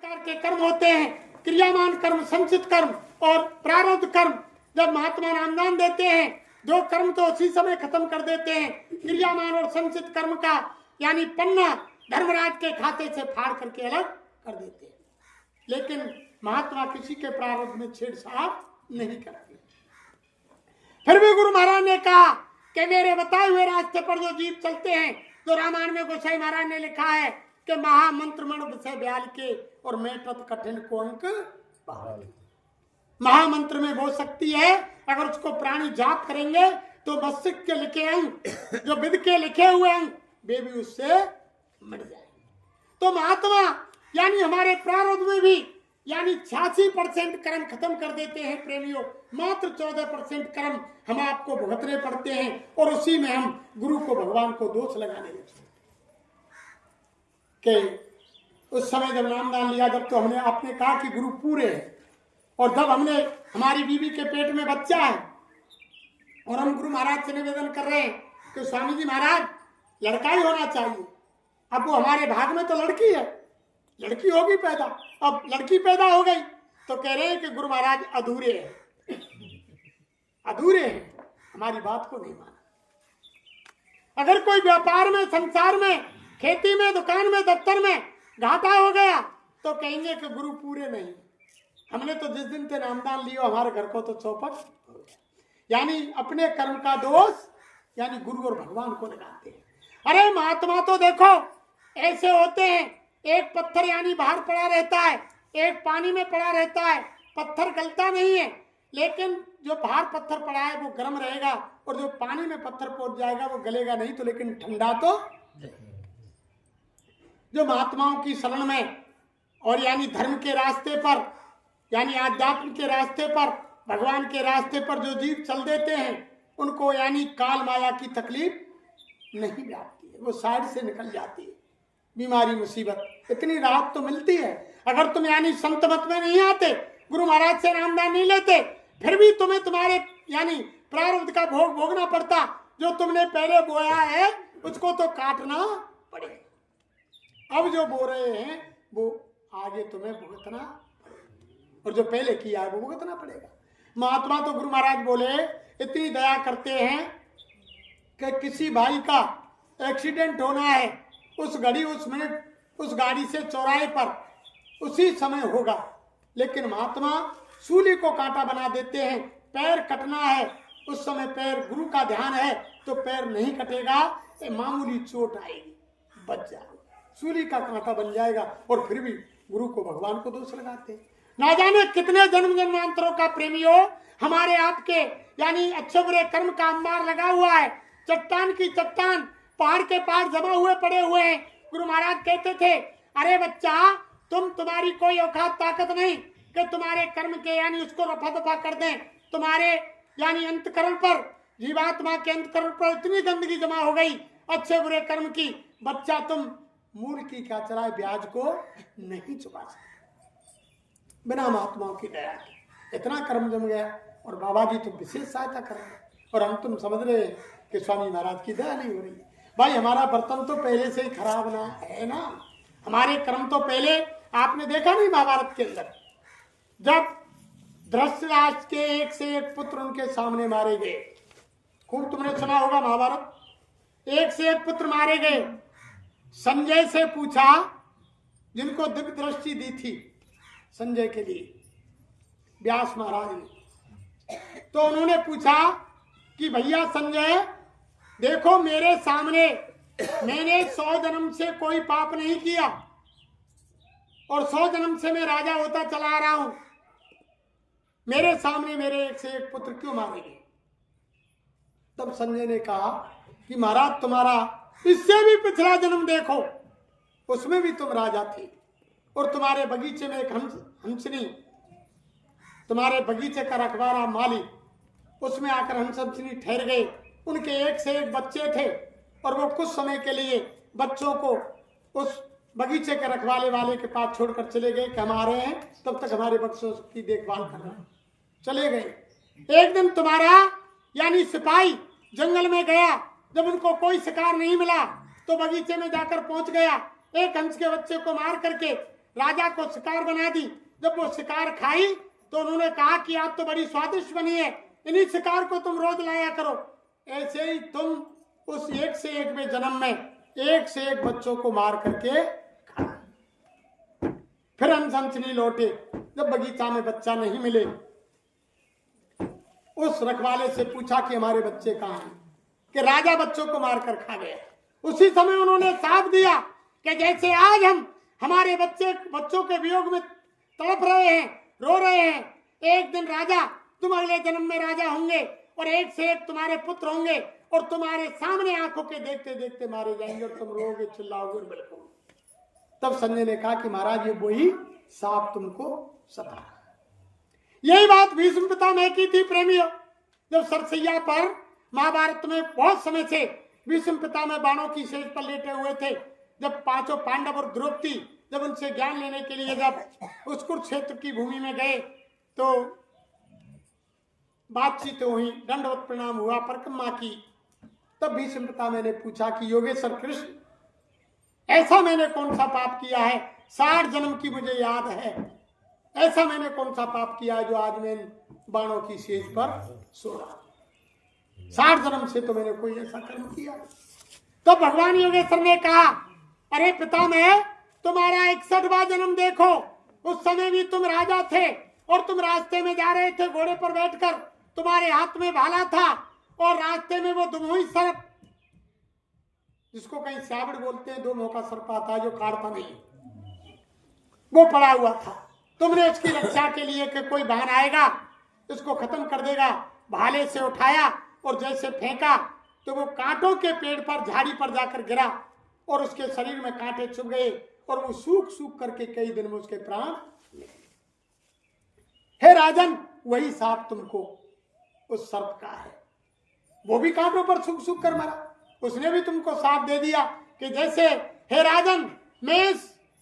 प्रकार के कर्म होते हैं, क्रियामान कर्म, संचित कर्म और प्रारब्ध कर्म। जब महात्मा नामदान देते हैं, जो कर्म तो उसी समय खत्म कर देते हैं, क्रियामान और संचित कर्म का यानी पन्ना धर्मराज के खाते से फाड़ करके अलग कर देते हैं। लेकिन महात्मा किसी के प्रारब्ध में छेड़छाड़ नहीं करते। फिर भी गुरु महाराज ने कहा कि मेरे बताए हुए रास्ते पर जो जीव चलते हैं, तो रामायण में गोसाई महाराज ने लिखा है कि महामंत्र मण विषय ब्याल के और मेटत कठिन को अंक बहाल। महामंत्र में वो शक्ति है, अगर उसको प्राणी जाप करेंगे तो मस्तिष्क के लिखे अंक, जो विद के लिखे हुए अंक, वे भी उससे मिट जाएंगे। तो महात्मा यानी हमारे प्रारब्ध में भी यानी 86% कर्म खत्म कर देते हैं प्रेमियों। मात्र 14% कर्म हम आपको भुगतने पड़ते हैं, और उसी में हम गुरु को, भगवान को दोष लगाने लगते हैं। कि उस समय जब नामदान लिया, जब तो हमने आपने कहा कि गुरु पूरे हैं, और जब हमने हमारी बीवी के पेट में बच्चा है और हम गुरु महाराज से निवेदन कर रहे हैं कि स्वामी जी महाराज लड़का ही होना चाहिए, अब वो हमारे भाग में तो लड़की है, लड़की होगी पैदा, अब लड़की पैदा हो गई तो कह रहे हैं कि गुरु महाराज अधूरे हैं, अधूरे हैं, हमारी बात को नहीं माना। अगर कोई व्यापार में, संसार में, खेती में, दुकान में, दफ्तर में घाटा हो गया तो कहेंगे कि गुरु पूरे नहीं। हमने तो जिस दिन से नामदान लियो हमारे घर को तो चौपट हो गया। यानी अपने कर्म का दोष यानी गुरु और भगवान को लगाते हैं। अरे महात्मा तो देखो ऐसे होते हैं, एक पत्थर यानी बाहर पड़ा रहता है, एक पानी में पड़ा रहता है, पत्थर गलता नहीं है, लेकिन जो बाहर पत्थर पड़ा है वो गर्म रहेगा, और जो पानी में पत्थर पहुंच जाएगा वो गलेगा नहीं, तो लेकिन ठंडा तो। जो महात्माओं की शरण में और यानी धर्म के रास्ते पर, यानी आध्यात्म के रास्ते पर, भगवान के रास्ते पर जो जीव चल देते हैं, उनको यानी काल माया की तकलीफ नहीं व्यापती है, वो साइड से निकल जाती है। बीमारी, मुसीबत, इतनी राहत तो मिलती है। अगर तुम यानी संत मत में नहीं आते, गुरु महाराज से नामदान नहीं लेते, फिर भी तुम्हें तुम्हारे यानी प्रारब्ध का भोग भोगना पड़ता। जो तुमने पहले बोया है उसको तो काटना पड़ेगा। अब जो बो रहे हैं वो आगे तुम्हें भुगतना पड़ेगा, और जो पहले किया है वो भुगतना पड़ेगा। महात्मा तो गुरु महाराज बोले इतनी दया करते हैं कि किसी भाई का एक्सीडेंट होना है, उस घड़ी, उस मिनट, उस गाड़ी से चौराहे पर उसी समय होगा, लेकिन महात्मा सूली को कांटा बना देते हैं। पैर कटना है, उस समय पैर, गुरु का ध्यान है तो पैर नहीं कटेगा, मामूली चोट आएगी, बच जाएगा, सूली का कांटा बन जाएगा, और फिर भी गुरु को, भगवान को दोष लगाते हैं। ना जाने कितने जन्म जन्मांतरों का प्रेमियों हमारे आपके यानी अच्छे बुरे कर्म का अंबार लगा हुआ है। चट्टान की चट्टान, पहाड़ के पहाड़ जमा हुए पड़े हुए हैं। गुरु महाराज कहते थे, अरे बच्चा, तुम्हारी कोई औकात ताकत नहीं कि तुम्हारे कर्म के यानी उसको रफा दफा कर दें। तुम्हारे यानी अंतकरण पर, जीवात्मा के अंतकरण पर इतनी गंदगी जमा हो गई अच्छे बुरे कर्म की, बच्चा तुम मूल की क्या चलाए ब्याज को नहीं चुका सकते बिना महात्माओं की दया के। इतना कर्म जम गया, और बाबा जी तो विशेष सहायता कर रहे हैं, और हम तुम समझ रहे हैं कि स्वामी महाराज की दया नहीं हो रही है। भाई हमारा बर्तन तो पहले से ही खराब ना है ना, हमारे कर्म तो पहले, आपने देखा नहीं महाभारत के अंदर जब धृतराष्ट्र के एक से एक पुत्र उनके सामने मारे गए, खूब तुमने सुना होगा महाभारत, एक से एक पुत्र मारे गए। संजय से पूछा, जिनको दिव्य दृष्टि दी थी संजय के लिए व्यास महाराज ने, तो उन्होंने पूछा कि भैया संजय देखो, मेरे सामने मैंने 100 जन्म से कोई पाप नहीं किया, और 100 जन्म से मैं राजा होता चला आ रहा हूं, मेरे सामने मेरे एक से एक पुत्र क्यों मारे गए? तब संजय ने कहा कि महाराज तुम्हारा इससे भी पिछला जन्म देखो, उसमें भी तुम राजा थे, और तुम्हारे बगीचे में एक हंसनी, तुम्हारे बगीचे का रखवाला माली, उसमें आकर हंसनी ठहर गए, उनके एक से एक बच्चे थे, और वो कुछ समय के लिए बच्चों को उस बगीचे के रखवाले वाले के पास छोड़कर चले गए कि हम आ रहे हैं, तब तक हमारे बच्चों की देखभाल करना, चले गए। एक दिन तुम्हारा यानी सिपाही जंगल में गया, जब उनको कोई शिकार नहीं मिला तो बगीचे में जाकर पहुंच गया, एक हंस के बच्चे को मार करके राजा को शिकार बना दी। जब वो शिकार खाई तो उन्होंने कहा कि आज तो बड़ी स्वादिष्ट बनी है, इन्हीं शिकार को तुम रोज लाया करो। ऐसे ही तुम उस एक से एक में जन्म में एक से एक बच्चों को मार करके खाए। फिर हंसनी लौटे। जब बगीचा में बच्चा नहीं मिले, उस रखवाले से पूछा कि हमारे बच्चे कहाँ हैं, कि राजा बच्चों को मारकर खा गया। उसी समय उन्होंने साफ दिया कि जैसे आज हम हमारे बच्चों के वियोग में तड़प रहे हैं, रो रहे हैं, एक दिन राजा तुम अगले जन्म में राजा होंगे और एक से एक तुम्हारे पुत्र होंगे और तुम्हारे सामने आंखों के देखते देखते मारे जाएंगे और तुम रोगे, चिल्लाओगे और बिलकोगे। तब संजय ने कहा कि महाराज ये वही सांप तुमको सता। यही बात भीष्म पितामह की थी प्रेमियों। जब सरसैया पर महाभारत में बहुत समय से भीष्म पितामह बाणों की सेज पर लेटे हुए थे, जब पांचों पांडव और द्रौपदी जब उनसे ज्ञान लेने के लिए जब उस कुरुक्षेत्र की भूमि में गए तो बातचीत हुई, दंडवत प्रणाम हुआ, परिक्रमा की। तब भीष्म पितामह ने पूछा कि योगेश्वर कृष्ण, ऐसा मैंने कौन सा पाप किया है, 60 जन्म की मुझे याद है, ऐसा मैंने कौन सा पाप किया है जो आज मैं बाणों की सेज पर सो रहा। 60 जन्म से तो मैंने कोई ऐसा कर्म किया। तो भगवान योगेश्वर ने कहा, अरे पितामह तुम्हारा 61वां जन्म देखो, उस समय भी तुम राजा थे और तुम रास्ते में जा रहे थे घोड़े पर बैठकर, तुम्हारे हाथ में भाला था और रास्ते में वो दुमोही सर्प, जिसको कहीं साबड़ बोलते हैं, 2 मुंह का सर्प आता है जो काटता नहीं, वो पड़ा हुआ था। तुमने उसकी रक्षा के लिए कि कोई बहन आएगा इसको खत्म कर देगा, भाले से उठाया और जैसे फेंका तो वो कांटों के पेड़ पर, झाड़ी पर जाकर गिरा और उसके शरीर में कांटे चुभ गए और वो सूख सूख करके कई दिन में उसके प्राण निकले। हे राजन, वही सांप तुमको उस सर्प का है, वो भी कांटों पर सूख सूख कर मरा, उसने भी तुमको सांप दे दिया कि जैसे हे राजन मैं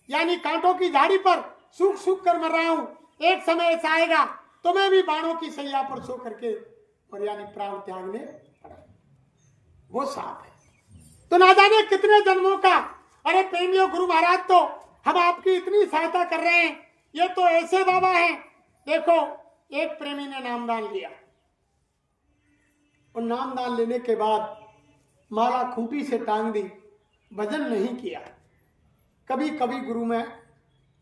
यानी कांटों की झाड़ी पर सूख सूख कर मर रहा हूं, एक समय ऐसा आएगा तो मैं भी बाणों की सैया पर सो करके और यानी प्राण त्यागने पड़ा। वो सांप है। तो ना जाने कितने जन्मों का। अरे प्रेमियों, गुरु महाराज तो हम आपकी इतनी सहायता कर रहे हैं, ये तो ऐसे बाबा हैं। देखो, एक प्रेमी ने नामदान लिया और नामदान लेने के बाद माला खूंटी से टांग दी, भजन नहीं किया। कभी कभी गुरु में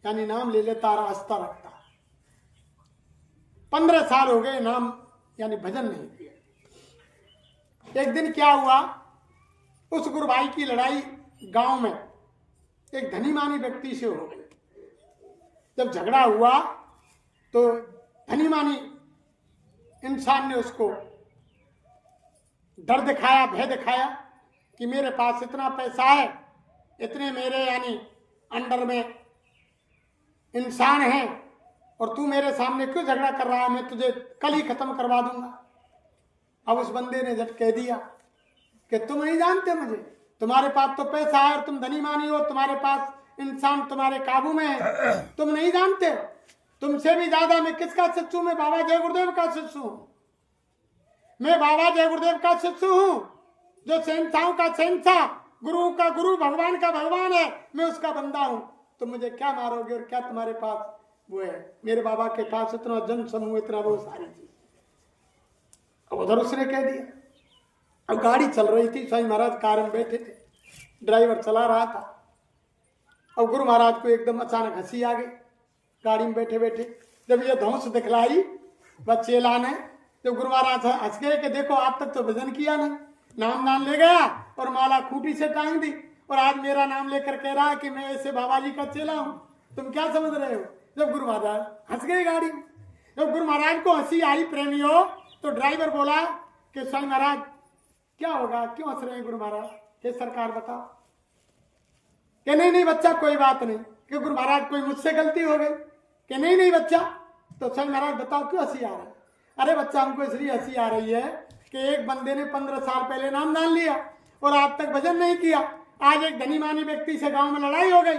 यानी नाम ले लेता, रास्ता रखता। 15 साल हो गए नाम यानी भजन नहीं किया। एक दिन क्या हुआ, उस गुरु भाई की लड़ाई गांव में एक धनी मानी व्यक्ति से हो गई। जब झगड़ा हुआ तो धनी मानी इंसान ने उसको डर दिखाया, भय दिखाया कि मेरे पास इतना पैसा है, इतने मेरे यानी अंडर में इंसान हैं और तू मेरे सामने क्यों झगड़ा कर रहा है, मैं तुझे कल ही खत्म करवा दूंगा। अब उस बंदे ने झट कह दिया कि तुम नहीं जानते मुझे, तुम्हारे पास तो पैसा है और तुम धनी मानी हो, तुम्हारे पास इंसान तुम्हारे काबू में है, तुम नहीं जानते। तुमसे भी ज्यादा मैं किसका शिष्य हूं? मैं बाबा जय गुरुदेव का शिष्य हूं। मैं बाबा जय गुरुदेव का शिष्य हूं, जो शहंशाहों का शहंशाह, गुरु का गुरु, भगवान का भगवान है, मैं उसका बंदा हूं। तुम मुझे क्या मारोगे और क्या तुम्हारे पास वो है? मेरे बाबा के पास इतना जन समूह, इतना वो सारी चीज। अब उधर उसने कह दिया। अब गाड़ी चल रही थी, स्वामी महाराज कार में बैठे थे, ड्राइवर चला रहा था। अब गुरु महाराज को एकदम अचानक हंसी आ गई गाड़ी में बैठे बैठे। जब ये धौंस दिखलाई बच्चे लाने, जब गुरु महाराज हंस गए कि देखो आज तक तो भजन किया नहीं, नाम नाम ले गया और माला खूंटी से टांग दी और आज मेरा नाम लेकर कह रहा है कि मैं ऐसे बाबा जी का चेला हूं, तुम क्या समझ रहे हो? जब गुरु महाराज हंस गए गाड़ी में। जब गुरु महाराज को हंसी आई प्रेमियों, तो ड्राइवर बोला कि स्वामी महाराज क्या होगा, क्यों हंस रहे हैं गुरु महाराज? कि सरकार बताओ। कि नहीं नहीं बच्चा कोई बात नहीं। कि गुरु महाराज कोई मुझसे गलती हो गई? कि नहीं नहीं बच्चा। तो स्वामी महाराज बताओ क्यों हंसी आ रहा है? अरे बच्चा हमको इसलिए हंसी आ रही है कि एक बंदे ने 15 साल पहले नाम दान लिया और आज तक भजन नहीं किया। आज एक धनी मानी व्यक्ति से गांव में लड़ाई हो गई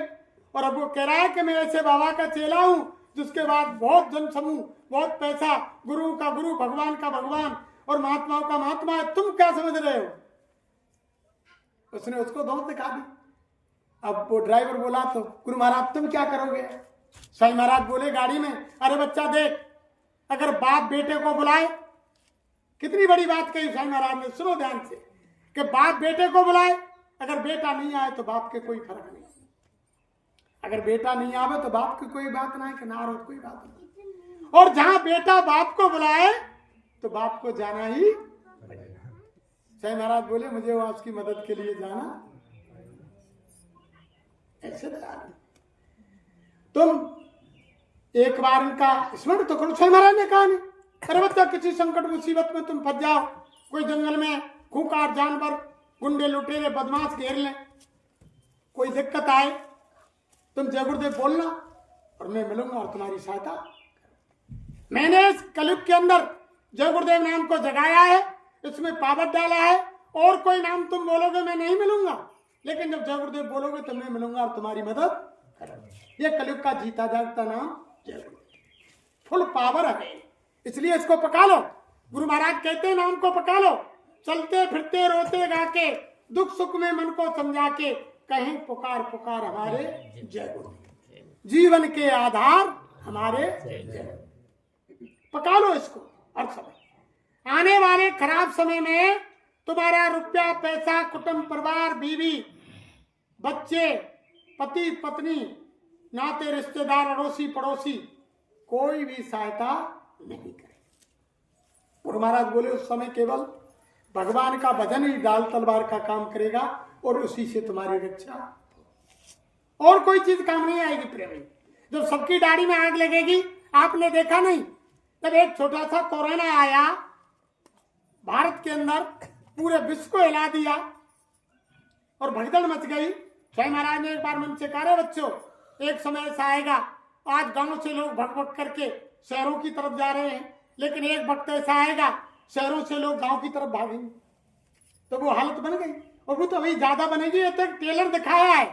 और अब वो कह रहा है कि मैं ऐसे बाबा का चेला हूं, जिसके बाद बहुत जन समूह, बहुत पैसा, गुरु का गुरु, भगवान का भगवान और महात्माओं का महात्मा है, तुम क्या समझ रहे हो? उसने उसको धौंस दिखा दी। अब वो ड्राइवर बोला तो गुरु महाराज तुम क्या करोगे? साईं महाराज बोले गाड़ी में, अरे बच्चा देख, अगर बाप बेटे को बुलाए, कितनी बड़ी बात कही साईं महाराज ने, सुनो ध्यान से, कि बाप बेटे को बुलाए, अगर बेटा नहीं आए तो बाप के कोई फर्क नहीं, अगर बेटा नहीं आवे तो बाप की कोई बात ना है, कि ना कोई बात नहीं, और जहां बेटा बाप को बुलाए तो बाप को जाना ही पड़ेगा। साईं महाराज बोले मुझे वहां उसकी मदद के लिए जाना ऐसे तुम एक बार इनका स्मरण तो करो। साईं महाराज ने कहा नहीं, अरे बच्चा किसी संकट मुसीबत में तुम फंस जाओ, कोई जंगल में खूंखार जानवर, गुंडे लुटेरे बदमाश घेर लें, कोई दिक्कत आए, तुम जय गुरुदेव बोलना और मैं मिलूंगा और तुम्हारी सहायता। मैंने इस कलयुग के अंदर जय गुरुदेव नाम को जगाया है, इसमें पावर डाला है, और कोई नाम तुम बोलोगे मैं नहीं मिलूंगा, लेकिन जब जय गुरुदेव बोलोगे तो मैं मिलूंगा और तुम्हारी मदद करूंगा। ये कलयुग का जीता जागता नाम जय गुरुदेव, फुल पावर है, इसलिए इसको पका लो। गुरु महाराज कहते हैं नाम को पका लो, चलते फिरते रोते गाके, दुख सुख में मन को समझा के, कहें पुकार पुकार हमारे जय गुरुदेव, जीवन के आधार हमारे जय। पका लो इसको हर समय। आने वाले खराब समय में तुम्हारा रुपया पैसा, कुटुंब परिवार, बीवी बच्चे, पति पत्नी, नाते रिश्तेदार, अड़ोसी पड़ोसी, कोई भी सहायता नहीं करे। गुरु महाराज बोले उस समय केवल भगवान का भजन ही डाल तलवार का काम करेगा और उसी से तुम्हारी रक्षा, और कोई चीज काम नहीं आएगी प्रेमी। जब सबकी दाढ़ी में आग लगेगी, आपने देखा नहीं, जब एक छोटा सा कोरोना आया भारत के अंदर, पूरे विश्व को हिला दिया और भगदड़ मच गई। साईं महाराज ने एक बार मन से कहा, बच्चों एक समय ऐसा आएगा, आज गांव से लोग भग भग करके शहरों की तरफ जा रहे हैं, लेकिन एक वक्त ऐसा आएगा शहरों से लोग गांव की तरफ भागेंगे। तो वो हालत बन गई, और वो तो अभी ज्यादा बनेगी। ये तो ट्रेलर दिखाया है,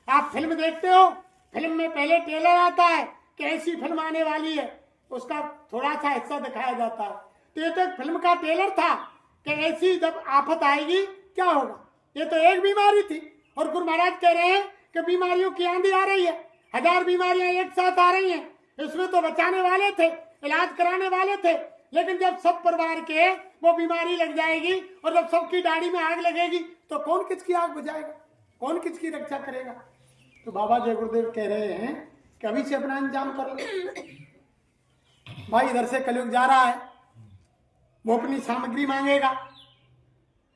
आप फिल्म देखते हो, फिल्म में पहले ट्रेलर आता है कि ऐसी फिल्म आने वाली है, उसका थोड़ा सा हिस्सा दिखाया जाता है। तो ये तो एक फिल्म का ट्रेलर था कि ऐसी जब आफत आएगी क्या होगा। ये तो एक बीमारी थी, और गुरु महाराज कह रहे हैं कि बीमारियों की आंधी आ रही है, 1000 बीमारियां एक साथ आ रही हैं। इसमें तो बचाने वाले थे, इलाज कराने वाले थे, लेकिन जब सब परिवार के वो बीमारी लग जाएगी और जब सबकी दाढ़ी में आग लगेगी तो कौन किसकी आग बुझाएगा, कौन किसकी रक्षा करेगा। तो बाबा जय गुरुदेव कह रहे हैं कि अभी से अपना इंतजाम कर लो भाई। इधर से कलयुग जा रहा है, वो अपनी सामग्री मांगेगा,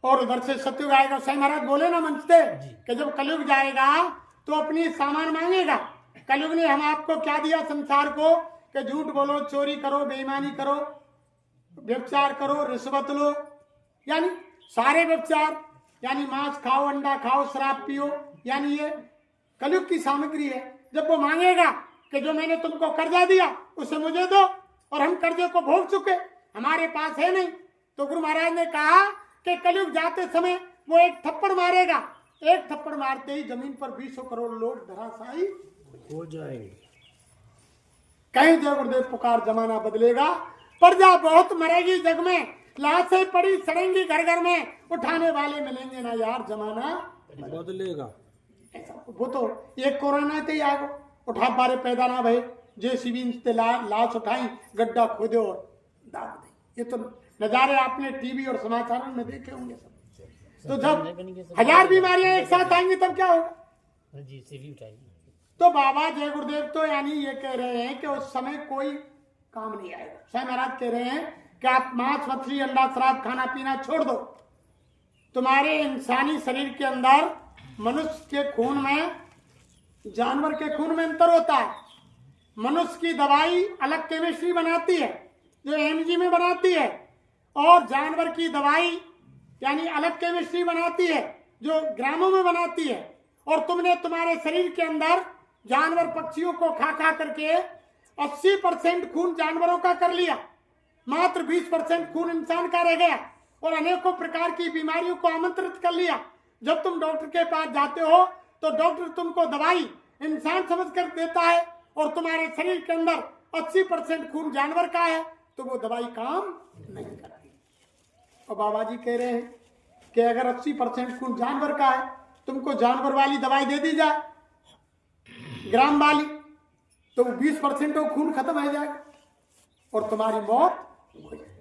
और उधर से सतयुग आएगा। साईं महाराज बोले ना मंच से कि जब कलयुग जाएगा तो अपनी सामान मांगेगा। कलयुग ने हम आपको क्या दिया संसार को, कि झूठ बोलो, चोरी करो, बेईमानी करो, व्यभिचार करो, रिश्वत लो, यानी सारे व्यभिचार, यानी मांस खाओ, अंडा खाओ, शराब पियो, यानी ये कलयुग की सामग्री है। जब वो मांगेगा कि जो मैंने तुमको कर्जा दिया उसे मुझे दो, और हम कर्जे को भोग चुके, हमारे पास है नहीं, तो गुरु महाराज ने कहा कि कलयुग जाते समय वो एक थप्पड़ मारेगा, एक थप्पड़ मारते ही जमीन पर 200 करोड़ लोग धराशायी हो जाएंगे। कहीं जय गुरुदेव पुकार, जमाना बदलेगा, प्रजा बहुत मरेगी जग में, लाशें पड़ी सड़ेंगी घर घर में, उठाने वाले मिलेंगे ना यार, जमाना बदलेगा। वो तो एक कोरोना थे आगो, उठा पारे पैदा ना भय, जेसीबी से लाश उठाई, गड्ढा खोदे और दाग दे। ये तो नजारे आपने टीवी और समाचारों में देखे होंगे सब। तो जब 1000 बीमारियां एक साथ आएंगी तब क्या होगा, तो बाबा जय गुरुदेव तो यानी ये कह रहे हैं कि उस समय कोई काम नहीं आएगा। साईं महाराज कह रहे हैं कि आप मांस, मछली, अंडा, शराब खाना पीना छोड़ दो। तुम्हारे इंसानी शरीर के अंदर मनुष्य के खून में, जानवर के खून में अंतर होता है। मनुष्य की दवाई अलग केमिस्ट्री बनाती है जो एमजी में बनाती है, और जानवर की दवाई यानी अलग केमिस्ट्री बनाती है जो ग्रामों में बनाती है। और तुमने तुम्हारे शरीर के अंदर जानवर पक्षियों को खा खा करके 80% खून जानवरों का कर लिया, मात्र 20% खून इंसान का रह गया, और अनेकों प्रकार की बीमारियों को आमंत्रित कर लिया। जब तुम डॉक्टर के पास जाते हो तो डॉक्टर तुमको दवाई इंसान समझ कर देता है, और तुम्हारे शरीर के अंदर 80% खून जानवर का है, तो वो दवाई काम नहीं करती। और बाबा जी कह रहे हैं कि अगर 80% खून जानवर का है तुमको जानवर वाली दवाई दे दी जाए, ग्राम वाली, तो 20% वो खून खत्म हो जाएगा और तुम्हारी मौत हो जाएगी।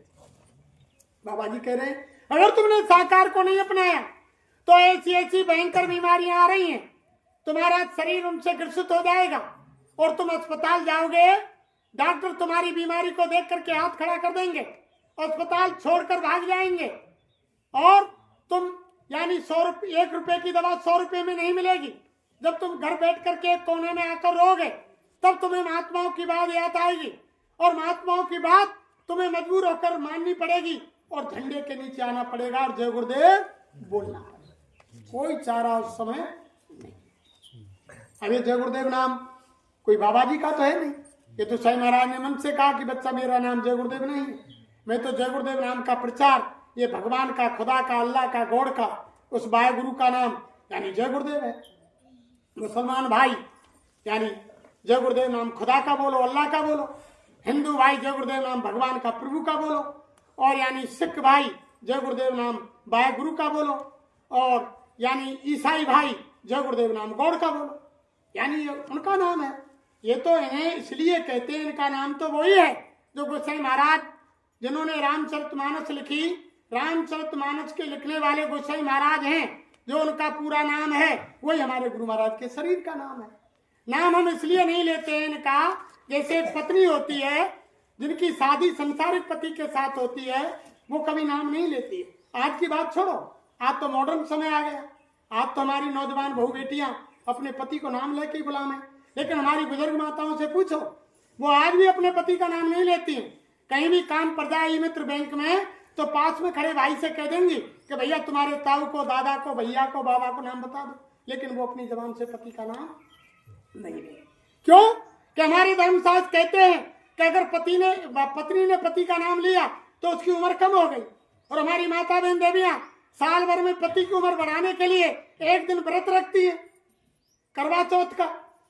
बाबा जी कह रहे हैं अगर तुमने साकार को नहीं अपनाया तो ऐसी ऐसी भयंकर बीमारियां आ रही हैं, तुम्हारा शरीर उनसे ग्रसित हो जाएगा और तुम अस्पताल जाओगे, डॉक्टर तुम्हारी बीमारी को देख करके हाथ खड़ा कर देंगे, अस्पताल छोड़कर भाग जाएंगे और तुम यानी 1 रुपए की दवा 100 रुपए में नहीं मिलेगी। जब तुम घर बैठ करके एक कोने में आकर रोगे तब तुम्हें महात्माओं की बात याद आएगी और महात्माओं की बात तुम्हें मजबूर होकर माननी पड़ेगी और झंडे के नीचे आना पड़ेगा और जय गुरुदेव बोलना पड़ेगा। कोई चारा उस समय नहीं। अब ये जय गुरुदेव नाम कोई बाबा जी का तो है नहीं, ये तो साईं महाराज ने मन से कहा कि बच्चा मेरा नाम जय गुरुदेव नहीं है। मैं तो जय गुरुदेव नाम का प्रचार ये भगवान का, खुदा का, अल्लाह का, गॉड का, उस बाय गुरु का नाम यानी जय गुरुदेव है। मुसलमान भाई यानी जय गुरुदेव नाम खुदा का बोलो, अल्लाह का बोलो। हिंदू भाई जय गुरुदेव नाम भगवान का, प्रभु का बोलो। और यानी सिख भाई जय गुरुदेव नाम बाय गुरु का बोलो। और यानी ईसाई भाई जय गुरुदेव नाम गॉड का बोलो, यानी उनका नाम है। ये तो इन्हें इसलिए कहते हैं, इनका नाम तो वही है जो गोसाई महाराज जिन्होंने रामचरितमानस लिखी, रामचरितमानस के लिखने वाले गोसाई महाराज हैं, जो उनका पूरा नाम है वही हमारे गुरु महाराज के शरीर का नाम है। नाम हम इसलिए नहीं लेते हैं इनका, जैसे पत्नी होती है जिनकी शादी संसारिक पति के साथ होती है, वो कभी नाम नहीं लेती है। आज की बात छोड़ो, आज तो मॉडर्न समय आ गया, आज तो हमारी नौजवान बहू बेटियां अपने पति को नाम लेके ही बुलावे। लेकिन हमारी बुजुर्ग माताओं से पूछो, वो आज भी अपने पति का नाम नहीं लेती हैं। कहीं भी काम पड़ जाए मित्र बैंक में तो पास में खड़े भाई से कह देंगी कि भैया तुम्हारे ताऊ को, दादा को, भैया को, बाबा को नाम बता दो, लेकिन वो अपनी जबान से पति का नाम नहीं ले। क्यों? कि हमारे धर्मशास्त्र कहते हैं कि अगर पत्नी ने पति का नाम लिया तो उसकी उम्र कम हो गई। और हमारी माता बहन देवियां साल भर में पति की उम्र बढ़ाने के लिए एक दिन व्रत रखती है करवा चौथ का,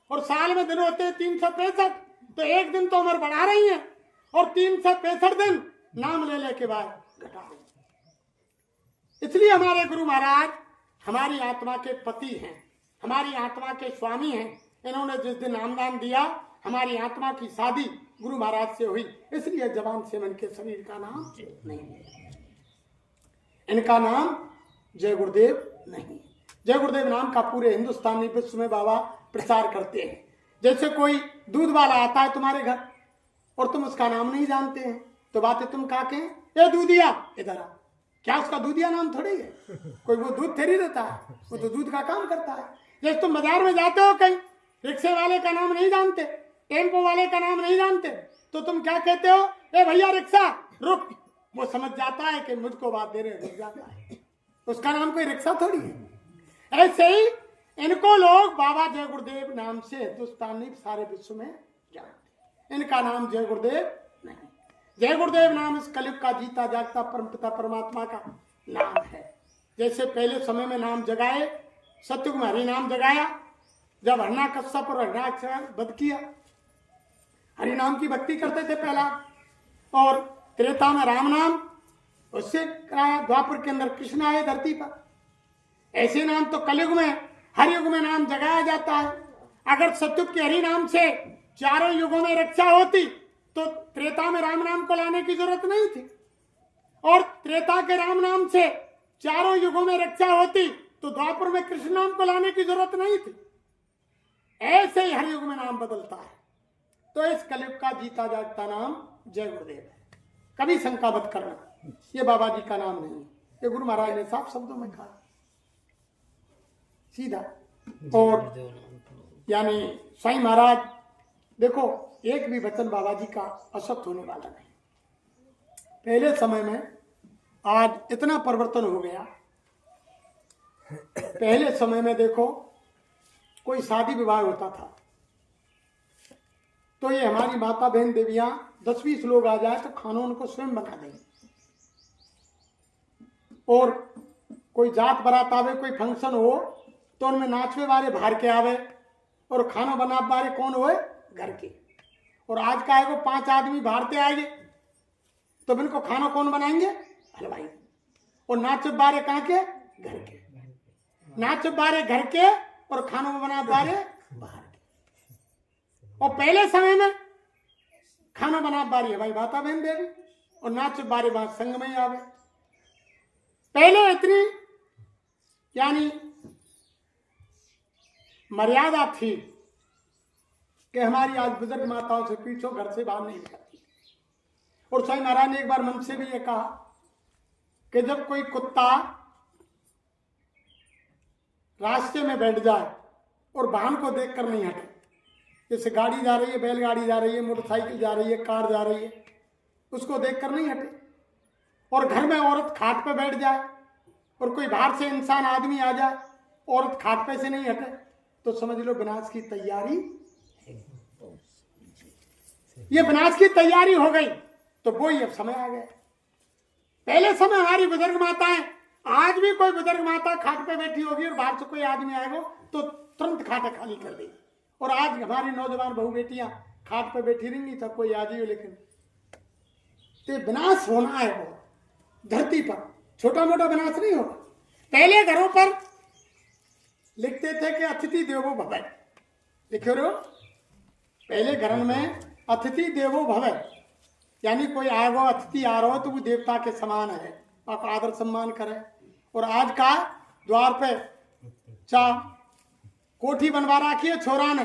और साल में दिन होते हैं 365, तो एक दिन तो उम्र बढ़ा रही है और 365 दिन नाम लेने के बाद घटा रही है। इसलिए हमारे गुरु महाराज हमारी आत्मा के पति हैं, हमारी आत्मा के स्वामी हैं। इन्होंने जिस दिन नामदान दिया, हमारी आत्मा की शादी गुरु महाराज से हुई, इसलिए जबान से मन के शरीर का नाम नहीं है। इनका नाम जय गुरुदेव नहीं। जय गुरुदेव नाम का पूरे हिंदुस्तानी विश्व में बाबा प्रचार करते हैं। जैसे कोई दूध वाला आता है तुम्हारे घर और तुम उसका नाम नहीं जानते हैं, तो बातें तुम कहा के ये दूधिया इधर आ, क्या उसका दूधिया नाम थोड़ी है? कोई वो दूध थोड़ी देता है, वो तो दूध का काम करता है। जैसे तुम बाजार में जाते हो, कहीं रिक्शे वाले का नाम नहीं जानते, टेम्पो वाले का नाम नहीं जानते, तो तुम क्या कहते हो? ए भैया रिक्शा रुक। वो समझ जाता है कि मुझको बात दे रहे, रुक जाता है, उसका नाम कोई रिक्शा थोड़ी है। ऐसे ही इनको लोग बाबा जय गुरुदेव नाम से हिंदुस्तानी सारे विश्व में जानते। इनका नाम जय गुरुदेव नहीं। जय गुरुदेव नाम इस कलयुग का जीता जागता परमपिता परमात्मा का नाम है। जैसे पहले समय में नाम जगाए, सतयुग में हरि नाम जगाया, जब हरना कश्यप और हरणाक्ष वध किया, हरि नाम की भक्ति करते थे पहला, और त्रेता में राम नाम, उससे कराया, द्वापर के अंदर कृष्ण आए धरती पर। ऐसे नाम तो कलयुग में, हर युग में नाम जगाया जाता है। अगर सतयुग के हरि नाम से चारों युगों में रक्षा होती तो त्रेता में राम नाम को लाने की जरूरत नहीं थी, और त्रेता के राम नाम से चारों युगों में रक्षा होती तो द्वापर में कृष्ण नाम को लाने की जरूरत नहीं थी। ऐसे ही हर युग में नाम बदलता है। तो इस कलयुग का जीता जागता नाम जय गुरुदेव है। कभी शंका मत करना, ये बाबा जी का नाम नहीं है, ये गुरु महाराज ने साफ शब्दों में कहा सीधा। और यानी साईं महाराज देखो, एक भी वचन बाबा जी का असत्य होने वाला नहीं। पहले समय में आज इतना परिवर्तन हो गया। पहले समय में देखो, कोई शादी विवाह होता था तो ये हमारी माता बहन देवियां 10-20 लोग आ जाए तो खाना उनको स्वयं बना देंगे, और कोई जात बारात आवे, कोई फंक्शन हो तो उनमें नाचवे वाले बाहर के आवे और खाना बना वाले कौन हुए? घर के। और आज का है वो 5 आदमी बाहर से आएंगे तो इनको खाना कौन बनाएंगे? हलवाई। और नाच बारे कहाँ के? घर के। नाच बारे घर के और खानों बना बारे बाहर के। और पहले समय में खाना बना बारी है भाई माता बहन देवी और नाच बारे बात संग में ही आवे। पहले इतनी यानी मर्यादा थी कि हमारी आज बुजुर्ग माताओं से पीछो घर से बाहर नहीं निकलती। और स्वामी महाराज ने एक बार मन से भी ये कहा कि जब कोई कुत्ता रास्ते में बैठ जाए और वाहन को देखकर नहीं हटे, जैसे गाड़ी जा रही है, बैलगाड़ी जा रही है, मोटरसाइकिल जा रही है, कार जा रही है, उसको देखकर नहीं हटे, और घर में औरत खाट पे बैठ जाए और कोई बाहर से इंसान आदमी आ जाए, औरत खाट पे से नहीं हटे, तो समझ लो विनाश की तैयारी, ये विनाश की तैयारी हो गई। तो वो ही अब समय आ गया। पहले समय हमारी बुजुर्ग माताएं, आज भी कोई बुजुर्ग माता खाट पे बैठी होगी और बाहर से कोई आदमी आएगा तो तुरंत खाटा खाली कर देगी। और आज हमारी नौजवान बहू बेटियां खाट पे बैठी रहेंगी तो कोई आ जाइए, लेकिन तो विनाश होना है वो धरती पर, छोटा मोटा विनाश नहीं होगा। पहले घरों पर लिखते थे कि अतिथि देवो भव, लिखे रहे हो, पहले घर में अतिथि देवो भव, यानी कोई आएगा अतिथि आ रहा हो तो वो देवता के समान है, आप आदर सम्मान करें। और आज का द्वार पे चा कोठी बनवा रखी है छोरा ने,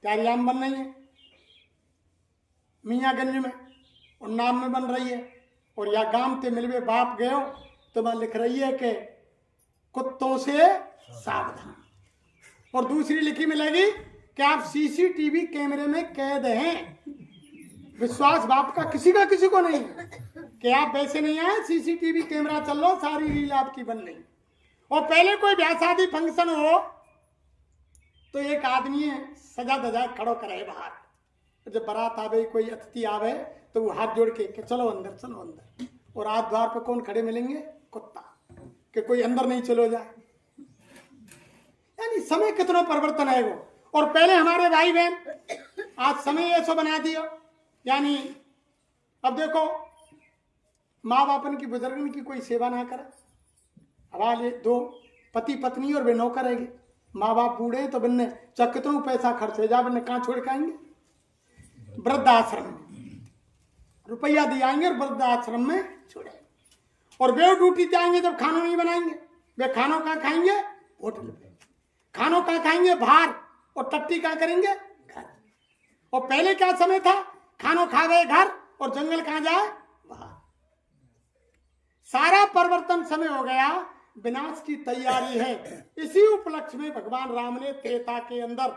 त्यारियाम बन रही है मियाँगंज में और नाम में बन रही है। और या गांव ते मिलवे बाप गयो तो मैं लिख रही है कि कुत्तों से सावधान। और दूसरी लिखी मिलेगी कि आप सीसीटीवी कैमरे में कैद हैं। विश्वास बाप का किसी को नहीं कि आप वैसे नहीं आए, सीसीटीवी कैमरा चल लो, सारी रील आपकी बन रही। और पहले कोई ब्याह शादी फंक्शन हो तो एक आदमी सजा दजा खड़ो करे बाहर, जब बारात आवे कोई अतिथि आवे तो वो हाथ जोड़ के चलो अंदर चलो अंदर। और आज द्वार पर कौन खड़े मिलेंगे? कुत्ता, कि कोई अंदर नहीं चलो जाए। यानी समय कितना परिवर्तन है वो। और पहले हमारे भाई बहन, आज समय ऐसा बना दिया, यानी अब देखो माँ बापन की बुजुर्गन की कोई सेवा ना करे, अब ये दो पति पत्नी और वे नौकर रहेंगे, माँ बाप बूढ़े तो बिन्ने चाहे कितना पैसा खर्च हो जाए बिन्ने कहाँ छोड़ के आएंगे? वृद्धाश्रम में रुपया दियाएंगे और वृद्धाश्रम में छोड़ेंगे। और वे ड्यूटी जाएंगे जब खाना नहीं बनाएंगे, वे खानों कहाँ खाएंगे? होटल पे। खानों कहाँ खाएंगे? बाहर। और टट्टी कहाँ करेंगे? घर। और पहले क्या समय था? खानों खा गए घर और जंगल कहाँ जाए? बाहर। सारा परिवर्तन समय हो गया, विनाश की तैयारी है। इसी उपलक्ष्य में भगवान राम ने त्रेता के अंदर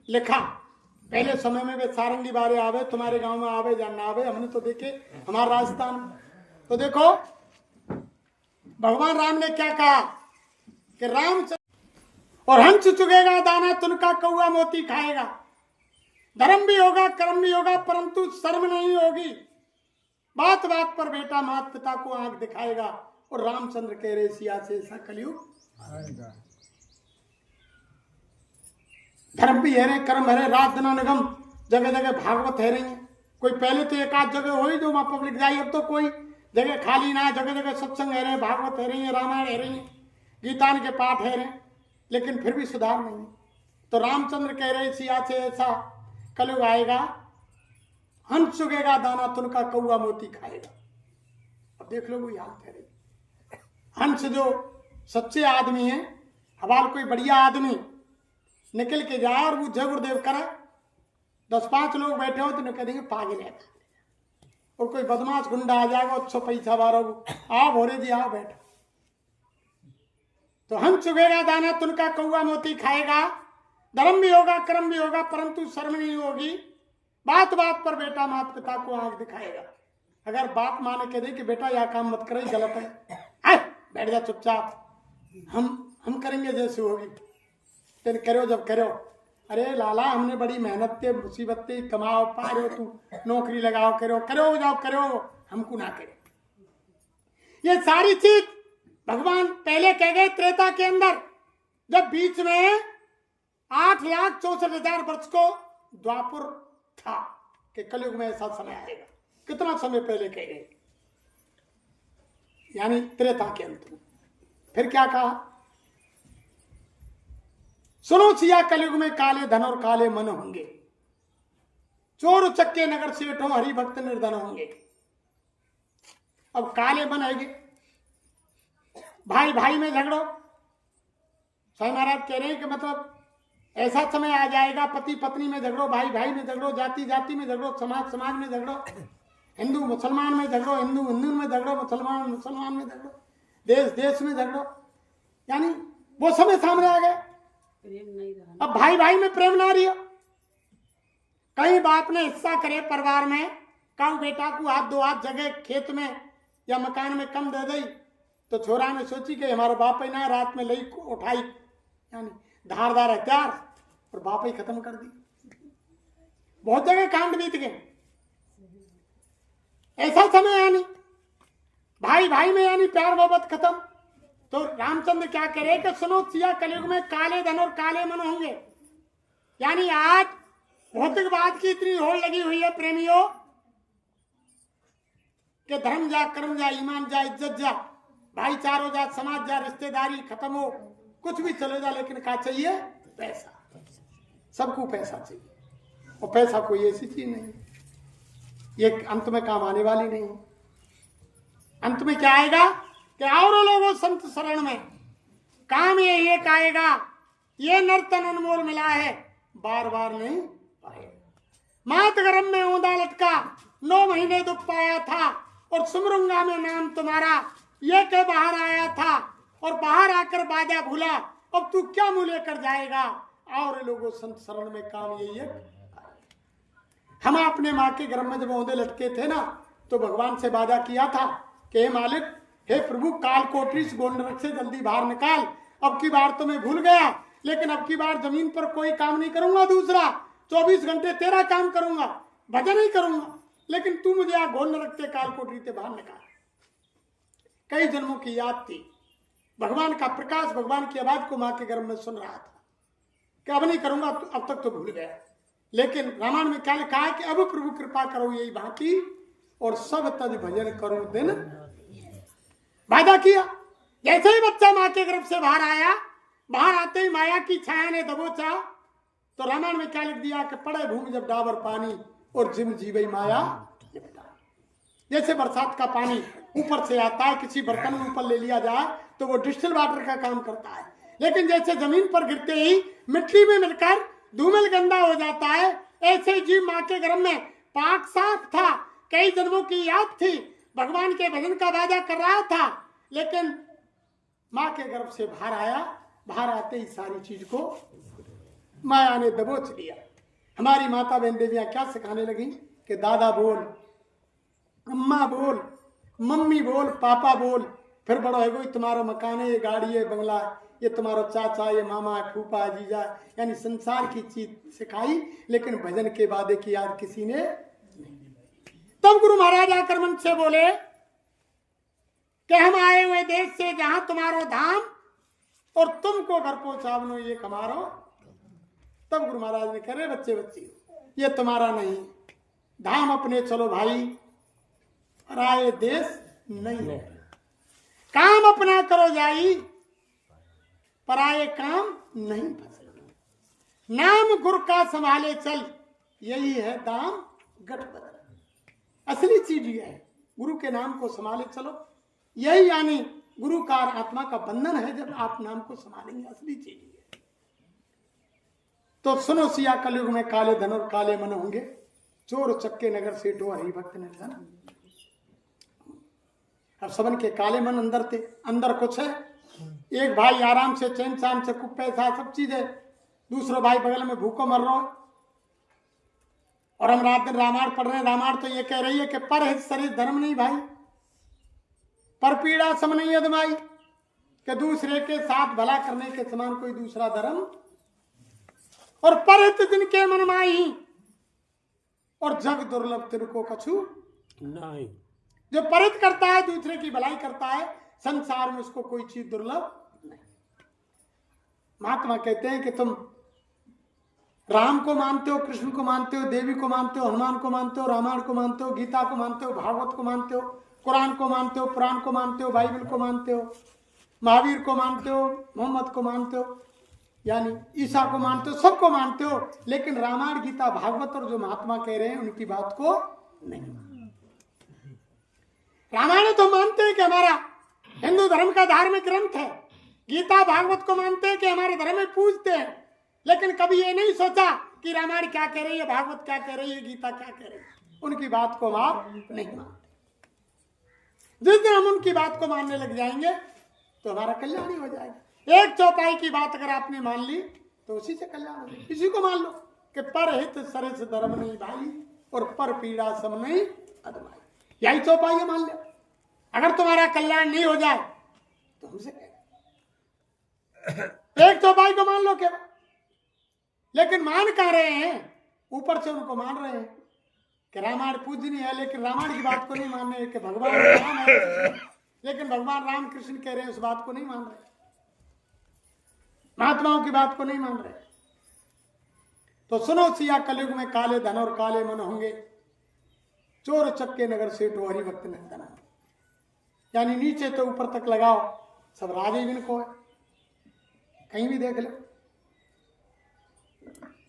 लिखा। पहले समय में वे सारंगी बारे आवे, तुम्हारे गांव में आवे या ना आवे, हमने तो देखे हमारे राजस्थान में। तो देखो भगवान राम ने क्या कहा कि राम और हंस चुगेगा दाना तुनका कौआ मोती खाएगा। धर्म भी होगा कर्म भी होगा परंतु शर्म नहीं होगी। बात बात पर बेटा माता पिता को आंख दिखाएगा। और रामचंद्र कह रहे सिया से ऐसा कलयुग आएगा। धर्म भी है रे, कर्म है रे, रात दिन निगम, जगह जगह भागवत है रही है। कोई पहले तो एक आध जगह हो ही जो वहां पब्लिक जाए, अब तो कोई जगह खाली ना, जगह जगह सत्संग है रहे, भागवत है रही है, रामायण है रही है, गीतान के पाठ है रहे, लेकिन फिर भी सुधार नहीं। तो रामचंद्र कह रहे सिया से ऐसा कलयुग आएगा, हंस चुगेगा दाना तुनका कौआ मोती खाएगा। अब देख लो वही हालत है रही। हंस जो सच्चे आदमी है, हमारा कोई बढ़िया आदमी निकल के जाए और वो जय गुरुदेव करे, 10-5 लोग बैठे हो तो कह देंगे पागल है। और कोई बदमाश गुंडा आ जाएगा, 100 पैसा बारो, आओ भोरे जी आओ बैठो। तो हंस चुगेगा दाना तुनका कौआ मोती खाएगा। धर्म भी होगा कर्म भी होगा परंतु शर्म नहीं होगी। बात बात पर बेटा माता पिता को आंख दिखाएगा। अगर बाप माँ ने कह दे कि बेटा यह काम मत करे, गलत है, बैठ जा चुपचाप, हम करेंगे जैसे होगी, तेन करो जब करो। अरे लाला हमने बड़ी मेहनत से मुसीबत से कमाओ पा रहे हो, तू नौकरी लगाओ करो करो जाओ करो, हमको ना करे। ये सारी चीज भगवान पहले कह गए त्रेता के अंदर, जब बीच में 8,64,000 वर्ष को द्वापर था कि कलयुग में ऐसा समय आएगा। कितना समय पहले कह गए, यानी त्रेता के अंत में। फिर क्या कहा, सुनो सिया कलयुग में काले धन और काले मन होंगे, चोर उचक्के नगर सेठों हरि भक्त निर्धन होंगे। अब काले मन आएंगे, भाई भाई में झगड़ो। स्वामी महाराज कह रहे हैं कि मतलब ऐसा समय आ जाएगा, पति पत्नी में झगड़ो, भाई भाई में झगड़ो, जाति जाति में झगड़ो, समाज समाज में झगड़ो, हिंदू मुसलमान में झगड़ो, हिंदू हिंदू में झगड़ो, मुसलमान मुसलमान में झगड़ो, देश देश में झगड़ो। यानी वो समय सामने आ गए। अब भाई भाई में प्रेम ना रही। कहीं बाप ने हिस्सा करे परिवार में, कहूं बेटा को हाथ दो हाथ जगह खेत में या मकान में कम दे दी, तो छोरा ने सोची कि हमारा बाप ही ना रात में लई उठाई, यानी धारदार हथियार, और बाप ही खत्म कर दी। बहुत जगह कांड बीत गए। ऐसा समय यानी भाई भाई में यानी प्यार मोहब्बत खत्म। तो रामचंद्र क्या करे कि सुनो सिया कलयुग में काले धन और काले मन होंगे। यानी आज भौतिकवाद की इतनी होड़ लगी हुई है प्रेमियों कि धर्म जा, कर्म जा, ईमान जा, इज्जत जा, भाईचारो जा, समाज जा, रिश्तेदारी खत्म हो, कुछ भी चले जा, लेकिन क्या चाहिए? पैसा। सबको पैसा चाहिए, और पैसा कोई ऐसी चीज नहीं, ये अंत में काम आने वाली नहीं। अंत में क्या आएगा कि और लोगों संत शरण में काम ये एक आएगा, ये नर्तन अनमोल मिला है, बार बार नहीं पाएगा। मात गर्भ में ऊंधा लटका 9 महीने दुख पाया था, और सुमरूंगा में नाम तुम्हारा ये के बाहर आया था, और बाहर आकर बाजा भूला, अब तू क्या मुंह लेकर जाएगा? और लोगों संत शरण में काम यही है। हम अपने माँ के गर्भ में जब औंधे लटके थे ना, तो भगवान से वादा किया था कि हे मालिक, हे प्रभु, काल कोठरी से गोंडरक से जल्दी बाहर निकाल। अब की बार तो मैं भूल गया, लेकिन अब की बार जमीन पर कोई काम नहीं करूंगा दूसरा, 24 घंटे तेरा काम करूंगा, भजन ही करूंगा, लेकिन तू मुझे यहाँ गोंडरक के काल कोठरी से बाहर निकाल। कई जन्मों की याद थी, भगवान का प्रकाश, भगवान की आवाज को माँ के गर्भ में सुन रहा था कि अब नहीं करूंगा, अब तक तो भूल गया। लेकिन रामायण में क्या लिखा है कि अब प्रभु कृपा करो यही भांति, और सब तज भजन करो दिन। वादा किया। जैसे ही बच्चा माँ के गर्भ से बाहर आया, बाहर आते ही माया की छाया ने दबोचा, तो रामायण में क्या लिख दिया कि पड़े भूमि जब डाबर पानी, और जिम जीवई माया निपटा। जैसे बरसात का पानी ऊपर से आता है, किसी बर्तन में ऊपर ले लिया जाए तो वो डिस्टिल वाटर का काम करता है, लेकिन जैसे जमीन पर गिरते ही मिट्टी में मिलकर धूमिल गंदा हो जाता है, ऐसे जीव माँ के गर्भ में पाक साफ था, कई जन्मों की याद थी, भगवान के भजन का वादा कर रहा था, लेकिन माँ के गर्भ से बाहर आया, बाहर आते ही सारी चीज को माया ने दबोच लिया। हमारी माता बहन देवियां क्या सिखाने लगी कि दादा बोल, अम्मा बोल, मम्मी बोल, पापा बोल, फिर बड़ो है कोई तुम्हारा मकान है, ये गाड़ी है, बंगला है, ये तुम्हारा चाचा, ये मामा, फूफा, जीजा, यानी संसार की चीज सिखाई, लेकिन भजन के वादे की याद किसी ने नहीं। तब गुरु महाराज आकर मन से बोले कि हम आए हुए देश से जहां तुम्हारो धाम, और तुमको घर पहुंचावनो ये हमारो। तब गुरु महाराज ने कह रहे बच्चे बच्ची, ये तुम्हारा नहीं, धाम अपने चलो भाई, पराये देश नहीं है, काम अपना करो जाई, पराये काम नहीं फंसे, नाम गुरु का संभाले चल, यही है दाम गठबंधन। असली चीज ये है, गुरु के नाम को संभाले चलो, यही यानी गुरु का आत्मा का बंधन है। जब आप नाम को संभालेंगे, असली चीज ये है। तो सुनो सिया कलयुग में काले धन और काले मन होंगे, चोर चक्के नगर सेठो हरि भक्त निर्धन। अब सबन के काले मन अंदर थे, अंदर कुछ है। एक भाई आराम से चैन शान से खूब पैसा सब चीज है, दूसरा भाई बगल में भूखो मर रहा है। और हम रात दिन रामायण पढ़ रहे हैं, रामायण तो ये कह रही है कि पर हित शरीर धर्म नहीं भाई, पर पीड़ा सम नहीं अदमाई, कि दूसरे के साथ भला करने के समान कोई दूसरा धर्म, और पर हित जिनके मन माही, और जग दुर्लभ तिनको कछु नहीं। जो परित करता है, दूसरे की भलाई करता है, संसार में उसको कोई चीज दुर्लभ नहीं। महात्मा कहते हैं कि तुम राम को मानते हो, कृष्ण को मानते हो, देवी को मानते हो, हनुमान को मानते हो, रामायण को मानते हो, गीता को मानते हो, भागवत को मानते हो, कुरान को मानते हो, पुराण को मानते हो, बाइबल को मानते हो, महावीर को मानते हो, मोहम्मद को मानते हो, यानी ईसा को मानते हो, सबको मानते हो, लेकिन रामायण गीता भागवत और जो महात्मा कह रहे हैं उनकी बात को नहीं मानते। रामायण तो मानते हैं कि हमारा हिंदू धर्म का धार्मिक ग्रंथ है, गीता भागवत को मानते हैं कि हमारे धर्म में पूजते हैं, लेकिन कभी ये नहीं सोचा कि रामायण क्या कह रही है, भागवत क्या कह रही है, गीता क्या कह रही है। उनकी बात को हम आप नहीं मानते। जिस दिन हम उनकी बात को मानने लग जाएंगे तो हमारा कल्याण ही हो जाएगा। एक चौपाई की बात अगर आपने मान ली तो उसी से कल्याण हो जाएगा। इसी को मान लो कि पर हित सरस धर्म नहीं भाई और पर पीड़ा सम नहीं अदमाई, यही चौपाई है, मान लो। अगर तुम्हारा कल्याण नहीं हो जाए तो हमसे एक चौपाई को मान लो केवल, लेकिन मान कह रहे हैं, ऊपर से उनको मान रहे हैं कि रामायण पूजनीय है, लेकिन रामायण की बात को नहीं मान रहे कि भगवान राम है, लेकिन भगवान राम कृष्ण कह रहे हैं उस बात को नहीं मान रहे, महात्माओं की बात को नहीं मान रहे। तो सुनो सिया कलयुग में काले धन और काले मन होंगे, चोर चक्के नगर सेठो हरि भक्त नंदना, यानी नीचे तो ऊपर तक लगाओ सब राजे जिनको है, कहीं भी देख लो।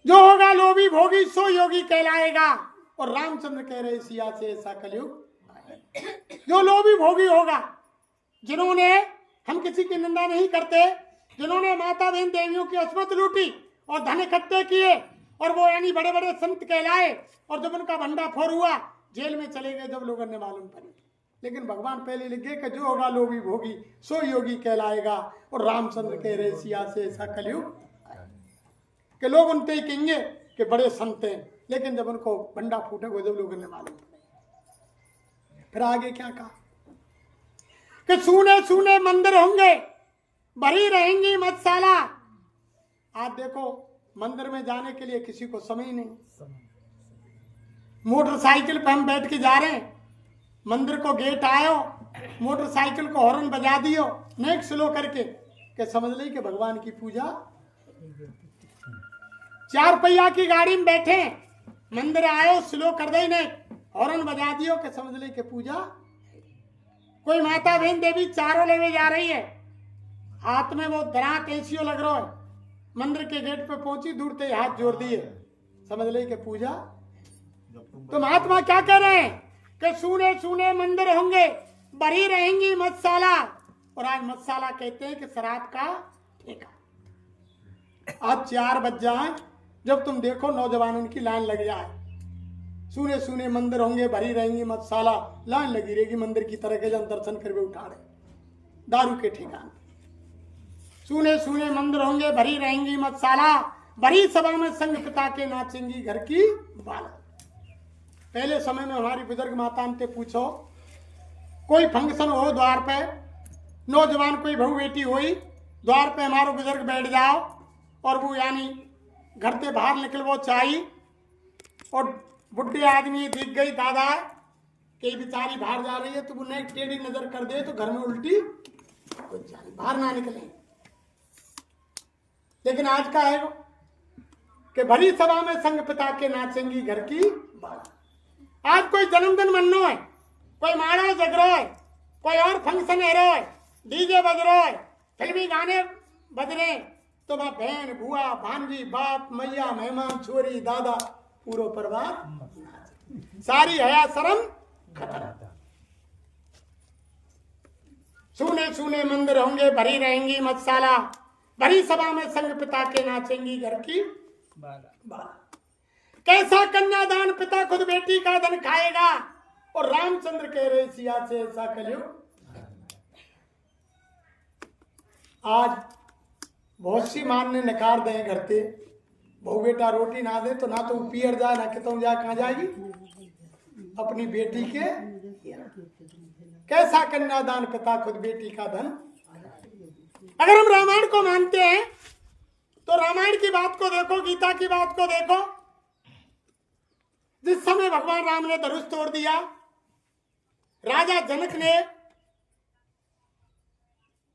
जो होगा लोभी भोगी सो योगी कहलाएगा, और रामचंद्र कह रहे सिया से ऐसा कलयुग। जो लोभी भोगी होगा, जिन्होंने, हम किसी की निंदा नहीं करते, जिन्होंने माता बहन देवियों की अस्मत लूटी और धन इकट्ठे किए और वो यानी बड़े बड़े संत कहलाए, और जब उनका भंडाफोड़ हुआ जेल में चले गए जब लोगों ने मालूम पड़ी। लेकिन भगवान पहले लिख गए कि जो होगा लोभी भोगी सो योगी कहलाएगा, और रामचंद्र कह रहे सिया से ऐसा कलयुग कि लोग उनते ही कहेंगे कि बड़े संत हैं, लेकिन जब उनको भंडा फूटेगा जब लोगों ने मालूम पड़ेगा। फिर आगे क्या कहा कि सूने सूने मंदिर होंगे, भरी रहेंगी मधुशाला। आज देखो मंदिर में जाने के लिए किसी को समय नहीं, मोटरसाइकिल पे हम बैठ के जा रहे हैं, मंदिर को गेट आयो, मोटरसाइकिल को हॉर्न बजा दियो नेक स्लो करके कि समझ ली कि भगवान की पूजा। चार पहिया की गाड़ी में बैठे, मंदिर आयो, स्लो कर दे ने, हॉर्न बजा दियो कि समझ ली कि पूजा। कोई माता बहन देवी चारों लेवे जा रही है, हाथ में वो दरात एसियो लग रहा है, मंदिर के गेट पे पहुंची, दूर से हाथ जोड़ दिए, समझ ली कि पूजा। तो महात्मा क्या कह रहे हैं कि सूने सूने मंदिर होंगे, भरी रहेंगी मधुशाला। और आज मधुशाला कहते हैं कि शराब का ठेका। आज 4 बज जाए जब तुम देखो नौजवानों की लाइन लग जाए, सूने सूने मंदिर होंगे, भरी रहेंगी मधुशाला, लाइन लगी रहेगी मंदिर की तरह के, जन दर्शन करके उठा रहे दारू के ठिकाने। सूने सूने मंदिर होंगे, भरी रहेंगी मधुशाला, भरी सभा में संग पिता के नाचेंगी घर की बाला। पहले समय में हमारी बुजुर्ग माता ने पूछो, कोई फंक्शन हो द्वार पे, नौजवान कोई बहू बेटी हुई, द्वार पे हमारे बुजुर्ग बैठ जाओ, और वो यानी घर से बाहर निकल वो चाहिए, और बुढ़े आदमी दिख गई दादा कि बेचारी बाहर जा रही है, तो वो नहीं टेढ़ी नजर कर दे तो घर में उल्टी बाहर ना निकले। लेकिन आज का है वो कि भरी सभा में संग पिता के नाचेंगी घर की बाला। आज कोई जन्मदिन मननो है, कोई माड़ा जग रहा है, कोई और फंक्शन है रहा है, डीजे बज रहा है, फिल्मी गाने बज रहे, तो मैं बहन बुआ भांजी बाप मैया मेहमान छोरी दादा पूरा परिवार, सारी हया शर्म खत्म। सूने सूने मंदिर होंगे, भरी रहेंगी मधुशाला, भरी सभा में संग पिता के नाचेंगी घर की बाला। कैसा कन्यादान पिता खुद बेटी का धन खाएगा, और रामचंद्र कह रहे सिया से ऐसा कलयुग। आज बहुत सी मान ने नकार दे घर से, बहु बेटा रोटी ना दे तो ना तो पियर जाए ना कितों जाए, कहाँ जाएगी अपनी बेटी के। कैसा कन्यादान पिता खुद बेटी का धन। अगर हम रामायण को मानते हैं तो रामायण की बात को देखो, गीता की बात को देखो। जिस समय भगवान राम ने धनुष तोड़ दिया, राजा जनक ने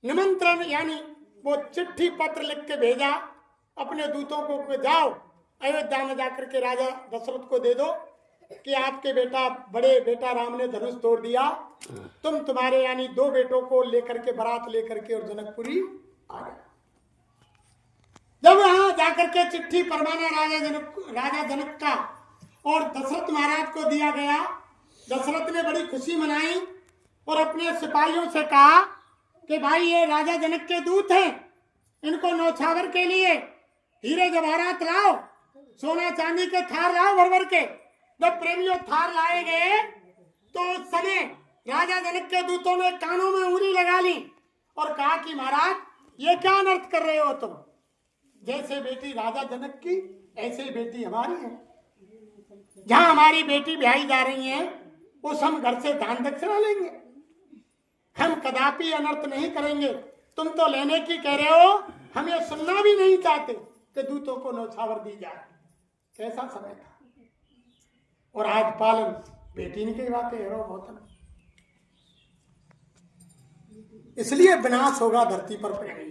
निमंत्रण यानी वो चिट्ठी पत्र लिख के भेजा अपने दूतों को, जाओ अयोध्या में जाकर के राजा दशरथ को दे दो कि आपके बड़े बेटा राम ने धनुष तोड़ दिया, तुम तुम्हारे यानी 2 बेटों को लेकर के बारात लेकर के और जनकपुरी आ गए। जब वहां जाकर के चिट्ठी परमाना राजा जनक का और दशरथ महाराज को दिया गया, दशरथ ने बड़ी खुशी मनाई और अपने सिपाहियों से कहा कि भाई ये राजा जनक के दूत हैं, इनको नौछावर के लिए हीरे जवाहरात लाओ, सोना चांदी के थार लाओ भर भर के। जब प्रेमियों थार लाए गए तो उस समय राजा जनक के दूतों ने कानों में उंगली लगा ली और कहा कि महाराज ये क्या अनर्थ कर रहे हो तुम, जैसे बेटी राजा जनक की ऐसे ही बेटी हमारी है, जहां हमारी बेटी ब्याही जा रही है उस हम घर से दान दक्षिणा लेंगे, हम कदापि अनर्थ नहीं करेंगे। तुम तो लेने की कह रहे हो, हम ये सुनना भी नहीं चाहते कि दूतों को नौछावर दी जाए। कैसा समय था। और आज पालन बेटी ने की बातें हेरो बहुत, इसलिए विनाश होगा धरती पर प्रेमी।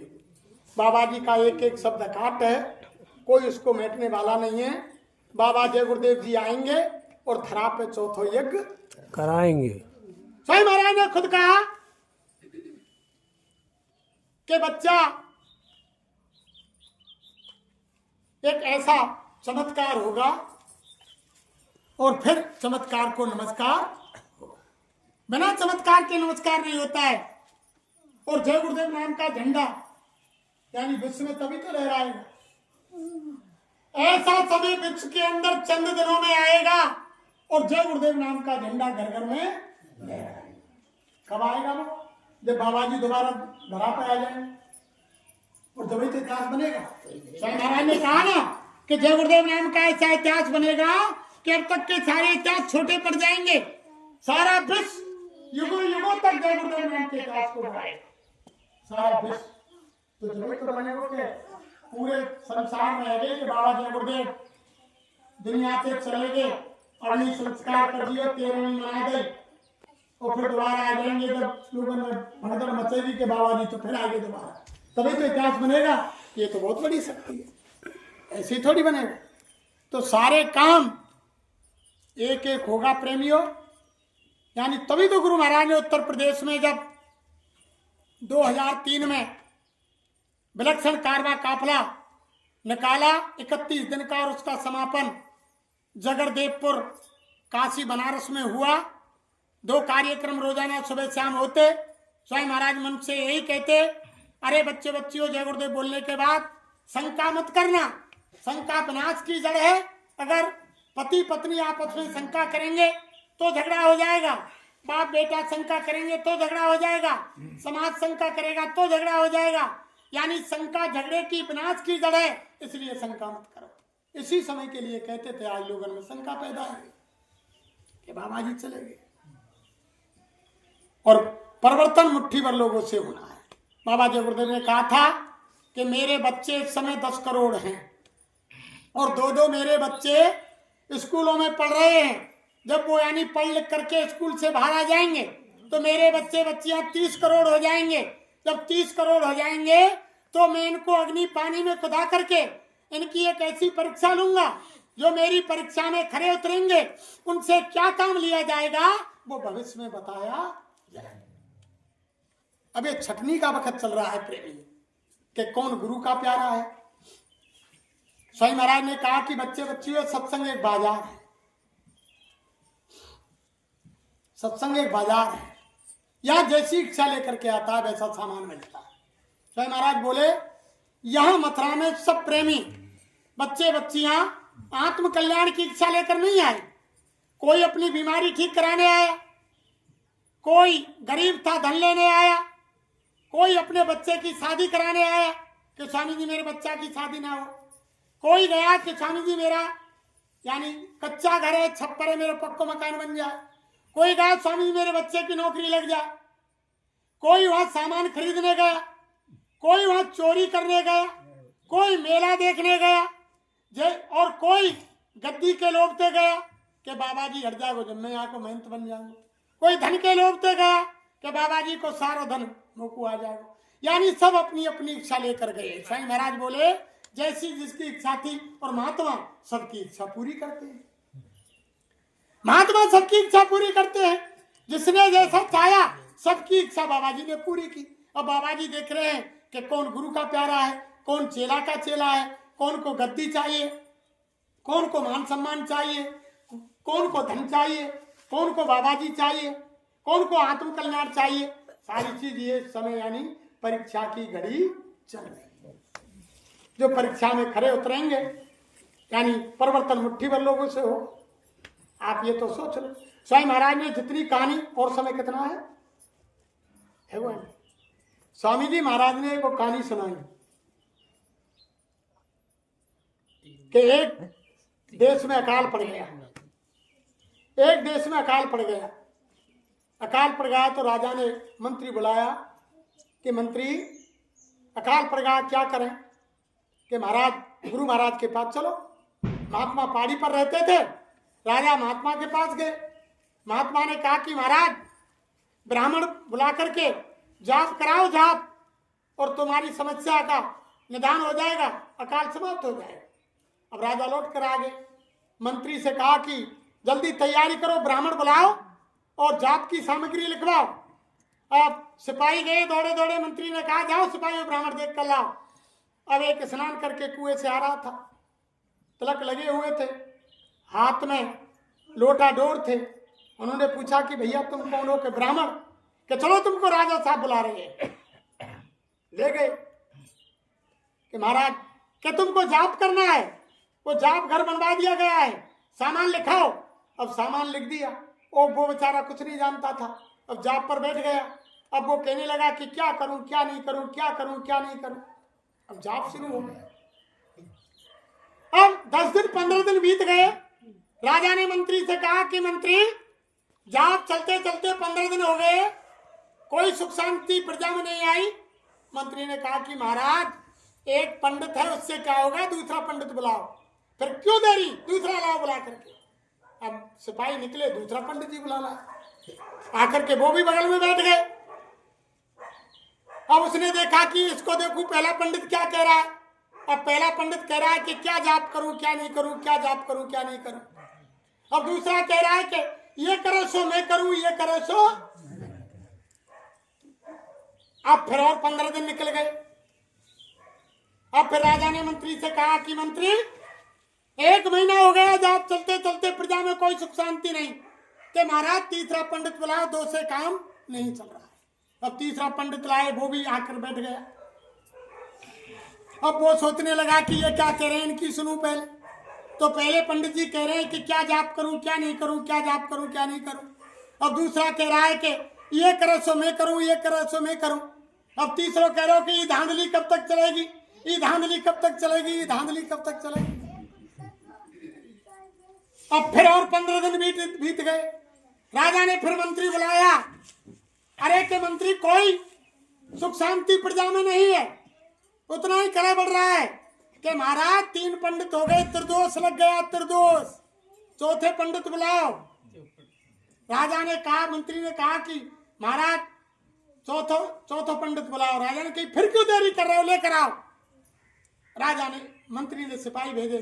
बाबा जी का एक एक शब्द काट है, कोई उसको मिटने वाला नहीं है। बाबा जय गुरुदेव जी आएंगे और धरा पे चौथो यज्ञ कराएंगे। स्वामी महाराज ने खुद कहा कि बच्चा एक ऐसा चमत्कार होगा और फिर चमत्कार को नमस्कार, बिना चमत्कार के नमस्कार नहीं होता है। और जय गुरुदेव नाम का झंडा यानी विश्व में तभी तो लहराएगा। ऐसा समय विश्व के अंदर चंद दिनों में आएगा और जय गुरुदेव नाम का झंडा घर घर में लहराएगा। कब आएगा वो? जब बाबा जी दोबारा धरा पर आ जाएंगे और जब तो इतिहास बनेगा। स्वामी महाराज ने कहा ना कि जय गुरुदेव नाम का ऐसा इतिहास बनेगा कि अब तक के सारे इतिहास छोटे पड़ जाएंगे, सारा विश्व युगों युगों तक जय गुरुदेव नाम के इतिहास को बढ़ाएगा, सारा विश्व। तो जब तो बनेगा कि पूरे संसार में है कि बाबा जय गुरुदेव दुनिया से चले गए, अपनी संस्कार कर दिए, 13वीं मना गई और फिर दोबारा आ जाएंगे जब लोगों में भगदड़ मचेगी कि बाबा जी तो फिर आगे दोबारा, तभी तो इतिहास बनेगा। ये तो बहुत बड़ी शक्ति है, ऐसे ही थोड़ी बनेगा। तो सारे काम एक एक होगा प्रेमियों, यानी तभी तो गुरु महाराज ने उत्तर प्रदेश में जब 2003 में विलक्षण कारवा काफला निकाला 31 दिन का और उसका समापन जगरदेवपुर काशी बनारस में हुआ। 2 कार्यक्रम रोजाना सुबह शाम होते। स्वामी महाराज मन से यही कहते, अरे बच्चे बच्चियों जय गुरुदेव बोलने के बाद शंका मत करना, शंका विनाश की जड़ है। अगर पति पत्नी आपस में शंका करेंगे तो झगड़ा हो जाएगा, बाप बेटा शंका करेंगे तो झगड़ा हो जाएगा, समाज शंका करेगा तो झगड़ा हो जाएगा। यानी शंका झगड़े की विनाश की जड़ है, इसलिए शंका मत करो। इसी समय के लिए कहते थे आज लोगों में शंका पैदा है कि बाबा जी चले गए और परिवर्तन मुट्ठी भर लोगों से होना है। बाबा जय गुरुदेव ने कहा था कि मेरे बच्चे इस समय 10 करोड़ हैं और 2 मेरे बच्चे स्कूलों में पढ़ रहे हैं। जब वो यानी पढ़ लिख करके स्कूल से बाहर आ जाएंगे तो मेरे बच्चे बच्चियां 30 करोड़ हो जाएंगे। जब 30 करोड़ हो जाएंगे तो मैं इनको अग्नि पानी में खुदा करके इनकी एक ऐसी परीक्षा लूंगा, जो मेरी परीक्षा में खरे उतरेंगे उनसे क्या काम लिया जाएगा वो भविष्य में बताया जाएगा। अब ये छटनी का वक्त चल रहा है प्रेमी कि कौन गुरु का प्यारा है। स्वामी महाराज ने कहा कि बच्चे बच्चियों सत्संग एक बाजार है, सत्संग एक बाजार है, यहां जैसी इच्छा लेकर के आता है वैसा सामान मिलता है। स्वामी महाराज बोले यहां मथुरा में सब प्रेमी बच्चे बच्चियां आत्म कल्याण की इच्छा लेकर नहीं आए। कोई अपनी बीमारी ठीक कराने आया, कोई गरीब था धन लेने आया, कोई अपने बच्चे की शादी कराने आया कि स्वामी जी मेरे बच्चा की शादी ना हो, कोई गया कि स्वामी जी मेरा यानी कच्चा घर है, छप्पर है, मेरा पक्का मकान बन जाए, कोई गया स्वामी जी मेरे बच्चे की नौकरी लग जाए, कोई वहां सामान खरीदने गया, कोई वहां चोरी करने गया, कोई मेला देखने गया, और कोई गद्दी के लोभ पे गया कि बाबा जी हट जाओ जब मैं यहाँ को महंत बन जाऊंगा, कोई धन के लोभ पे गया कि बाबा जी को सारा धन मुझको आ जाएगा। यानी सब अपनी अपनी इच्छा लेकर गए। स्वामी महाराज बोले जैसी जिसकी इच्छा थी और महात्मा सबकी इच्छा पूरी करते हैं। महात्मा सबकी इच्छा पूरी करते हैं। जिसने जैसा चाहा सबकी इच्छा बाबा जी ने पूरी की। अब बाबा जी देख रहे हैं कि कौन गुरु का प्यारा है, कौन चेला का चेला है, कौन को गद्दी चाहिए, कौन को मान सम्मान चाहिए, कौन को धन चाहिए, कौन को बाबा जी चाहिए, कौन को आत्म कल्याण चाहिए। सारी चीज ये समय यानी परीक्षा की घड़ी चल रही है। जो परीक्षा में खरे उतरेंगे यानी परिवर्तन मुट्ठी भर लोगों से हो। आप ये तो सोच लो, स्वामी महाराज ने जितनी कहानी, और समय कितना है वो है। स्वामी जी महाराज ने वो कहानी सुनाई कि एक देश में अकाल पड़ गया। एक देश में अकाल पड़ गया। अकाल पड़ गया तो राजा ने मंत्री बुलाया कि मंत्री अकाल पड़ गया, क्या करें? कि महाराज गुरु महाराज के पास चलो। महात्मा पहाड़ी पर रहते थे। राजा महात्मा के पास गए। महात्मा ने कहा कि महाराज ब्राह्मण बुला करके जाप कराओ जाप, और तुम्हारी समस्या का निदान हो जाएगा, अकाल समाप्त हो जाएगा। अब राजा लौट कर आ गए। मंत्री से कहा कि जल्दी तैयारी करो, ब्राह्मण बुलाओ और जाप की सामग्री लिखवाओ। अब सिपाही गए दौड़े दौड़े। मंत्री ने कहा जाओ सिपाही ब्राह्मण देख कर लाओ। अब एक स्नान करके कुएं से आ रहा था, तिलक लगे हुए थे, हाथ में लोटा डोर थे। उन्होंने पूछा कि भैया तुम कौन हो? के ब्राह्मण। कि चलो तुमको राजा साहब बुला रहे हैं। ले गए कि महाराज कि तुमको जाप करना है, वो जाप घर बनवा दिया गया है, सामान लिखाओ। अब सामान लिख दिया। और वो बेचारा कुछ नहीं जानता था। अब जाप पर बैठ गया। अब वो कहने लगा कि क्या करूं क्या नहीं करूं, क्या करूं क्या नहीं करूं। अब जाप शुरू हो गया। अब 10 दिन 15 दिन बीत गए। राजा ने मंत्री से कहा कि मंत्री जाप चलते चलते 15 दिन हो गए, कोई सुख शांति प्रजा में नहीं आई। मंत्री ने कहा कि महाराज एक पंडित है, उससे क्या होगा, दूसरा पंडित बुलाओ। फिर क्यों देरी, दूसरा लाओ बुला करके। अब सिपाही निकले, दूसरा पंडित जी बुला ला। आकर के वो भी बगल में बैठ गए। अब उसने देखा कि इसको देखूं पहला पंडित क्या कह रहा है। अब पहला पंडित कह रहा है कि क्या जाप करूं क्या नहीं करूं, क्या जाप करूं क्या नहीं करूं। अब दूसरा कह रहा है कि ये करो सो मैं करूं, ये करो सो। अब फिर और 15 दिन निकल गए। अब फिर राजा ने मंत्री से कहा कि मंत्री 1 महीना हो गया जाप चलते चलते प्रजा में कोई सुख शांति नहीं। कि महाराज तीसरा पंडित बुलाओ, 2 से काम नहीं चल रहा है। अब तीसरा पंडित लाए, वो भी आकर बैठ गया। अब वो सोचने लगा कि ये क्या कह रहे हैं, इनकी सुनूं पहले। तो पहले पंडित जी कह रहे हैं कि क्या जाप करूं क्या नहीं करूं, क्या जाप करूं क्या नहीं करूं। अब दूसरा कह रहा है कि ये करो सो मैं करूं, ये करो सो मैं करूं। अब तीसरा कह रहा हो कि ये धांधली कब तक चलेगी, ये धांधली कब तक चलेगी, ये धांधली कब तक चलेगी। अब फिर और 15 दिन बीत गए। राजा ने फिर मंत्री बुलाया। अरे के मंत्री कोई सुख शांति प्रजा में नहीं है, उतना ही कलह बढ़ रहा है। कि महाराज 3 पंडित हो गए, त्रिदोष लग गया, त्रिदोष, चौथे पंडित बुलाओ। राजा ने कहा, मंत्री ने कहा कि महाराज चौथो पंडित बुलाओ। राजा ने कही फिर क्यों देरी कर रहे हो, लेकर आओ। राजा ने मंत्री ने सिपाही भेजे,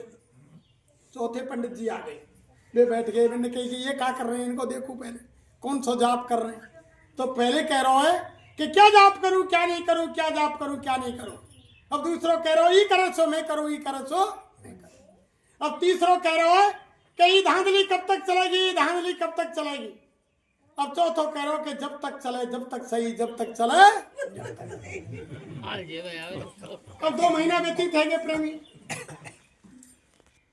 चौथे पंडित जी आ गए। वे बैठ गए। मैंने कही कि ये क्या कर रहे हैं, इनको देखूं पहले कौन सा जाप कर रहे हैं। तो पहले कह रहा है कि क्या जाप करूं क्या नहीं करूं, क्या जाप करूं क्या नहीं करूं। अब दूसरा कह रहा हो ये करो सो मैं करूं, ये करो सो मैं करूं। अब तीसरा कह रहा है कि ये धांधली कब तक चलेगी, ये धांधली कब तक चलेगी। अब चौथो कह रहा हो कि जब तक चले, जब तक सही, जब तक चले। अब 2 महीना व्यतीत है प्रेमी।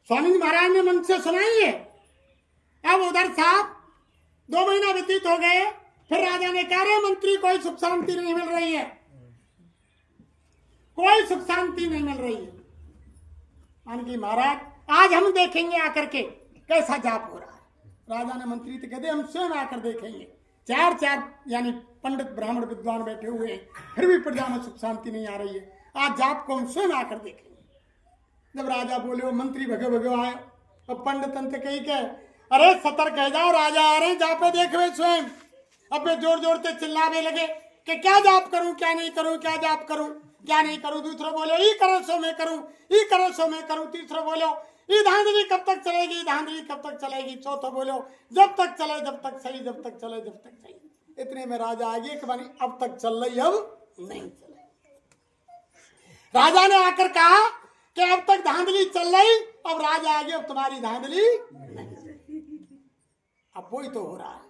स्वामी जी महाराज ने मन से सुनाई है। अब उधर साहब 2 महीना व्यतीत हो गए। फिर राजा ने कहा रे मंत्री कोई सुख शांति नहीं मिल रही है, कोई सुख शांति नहीं मिल रही है। मान की महाराज आज हम देखेंगे आकर के कैसा जाप हो रहा है। राजा ने मंत्री से कहते हम स्वयं आकर देखेंगे। 4 यानी पंडित ब्राह्मण विद्वान बैठे हुए हैं, फिर भी प्रजा में सुख शांति नहीं आ रही है। आज जाप को हम स्वयं आकर देखेंगे। जब राजा बोले वो मंत्री भगे भगे आए। अब पंडित अंत कही के अरे सतर्क है जाओ, राजा आ रहे हैं, जापे देखे स्वयं। अब वे जोर जोर से चिल्लाने लगे कि क्या जाप करूं क्या नहीं करूं, क्या जाप करूं क्या नहीं करूं। दूसरा बोले ये करो सो मैं करूं, ये करो सो मैं करूं। तीसरा बोलो ये धांधली कब तक चलेगी, धांधली कब तक चलेगी। चौथा बोलो जब तक चले, जब तक सही, जब तक चले, जब तक सही। इतने में राजा आगे कि बनी अब तक चल रही, अब नहीं चले। राजा ने आकर कहा कि अब तक धांधली चल रही, अब राजा आगे अब तुम्हारी धांधली नहीं। अब वही तो हो रहा है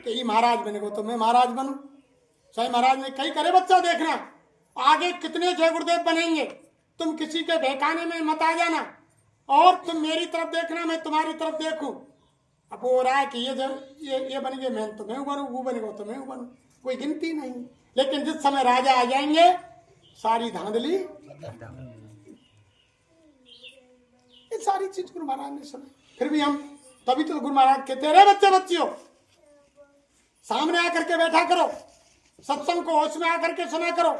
कि ये महाराज बनेगो तो मैं महाराज बनूं। सही महाराज ने कही करे बच्चा देखना आगे कितने जय गुरुदेव बनेंगे, तुम किसी के बहकाने में मत आ जाना और तुम मेरी तरफ देखना, मैं तुम्हारी तरफ देखूं। अब वो हो रहा है कि ये बन गए, मैं तो मैं बनूं, वो बनेगा तो मैं बनूं, कोई गिनती नहीं। लेकिन जिस समय राजा आ जाएंगे सारी धांधली, ये सारी चीज गुरु महाराज ने सुनी। फिर भी हम तभी तो गुरु महाराज कहते हैं, रे बच्चे बच्चियों सामने आकर के बैठा करो, सत्संग को होश में आकर के सुना करो।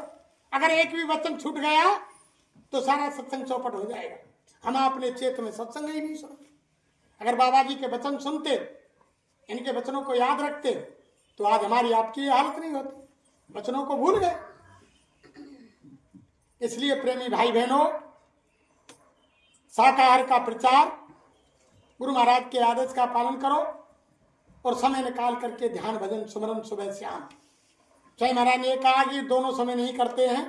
अगर एक भी वचन छूट गया तो सारा सत्संग चौपट हो जाएगा। हम अपने चेत में सत्संग ही नहीं सुनते। अगर बाबा जी के वचन सुनते, इनके वचनों को याद रखते तो आज हमारी आपकी हालत नहीं होती। वचनों को भूल गए। इसलिए प्रेमी भाई बहनों, शाकाहार का प्रचार, गुरु महाराज के आदेश का पालन करो और समय निकाल करके ध्यान भजन सुमरन सुबह शाम। जय महाराज ने कहा कि दोनों समय नहीं करते हैं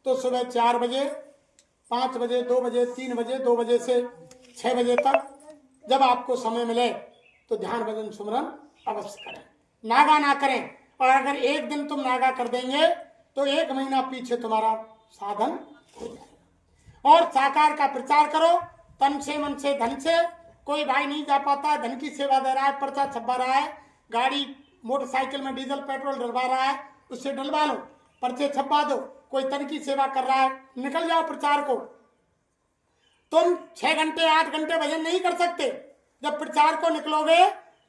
तो सुबह 4 बजे, 5 बजे, 2 बजे, 3 बजे, 2 बजे से 6 बजे तक जब आपको समय मिले तो ध्यान भजन सुमरन अवश्य करें, नागा ना करें। और अगर एक दिन तुम नागा कर देंगे तो 1 महीना पीछे तुम्हारा साधन हो जाएगा। और साकार का प्रचार करो, तन से मन से धन से। कोई भाई नहीं जा पाता, धन की सेवा दे रहा है, पर्चा छपा रहा है, गाड़ी मोटरसाइकिल में डीजल पेट्रोल डलवा रहा है, उससे डलवा लो, पर्चे छपा दो। कोई तन की सेवा कर रहा है, निकल जाओ प्रचार को। तुम 6 घंटे 8 घंटे भजन नहीं कर सकते। जब प्रचार को निकलोगे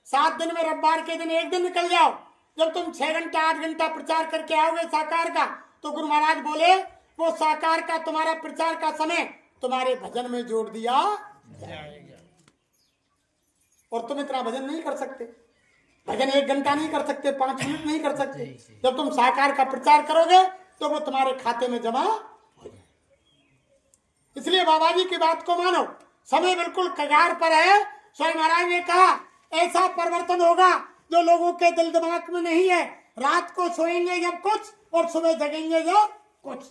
7 दिन में रविवार के दिन 1 दिन निकल जाओ। जब तुम 6 घंटा 8 घंटा प्रचार करके आओगे साकार का, तो गुरु महाराज बोले वो साकार का तुम्हारा प्रचार का समय तुम्हारे भजन में जोड़ दिया जाएगा। और तुम इतना भजन नहीं कर सकते, भजन 1 घंटा नहीं कर सकते, 5 मिनट नहीं कर सकते। जब तुम साकार का प्रचार करोगे तो वो तुम्हारे खाते में जमा हो जाए। इसलिए बाबा जी की बात को मानो, समय बिल्कुल कगार पर है। स्वयं महाराज ने कहा ऐसा परिवर्तन होगा जो लोगों के दिल दिमाग में नहीं है। रात को सोएंगे जब कुछ और सुबह जगेंगे जब कुछ।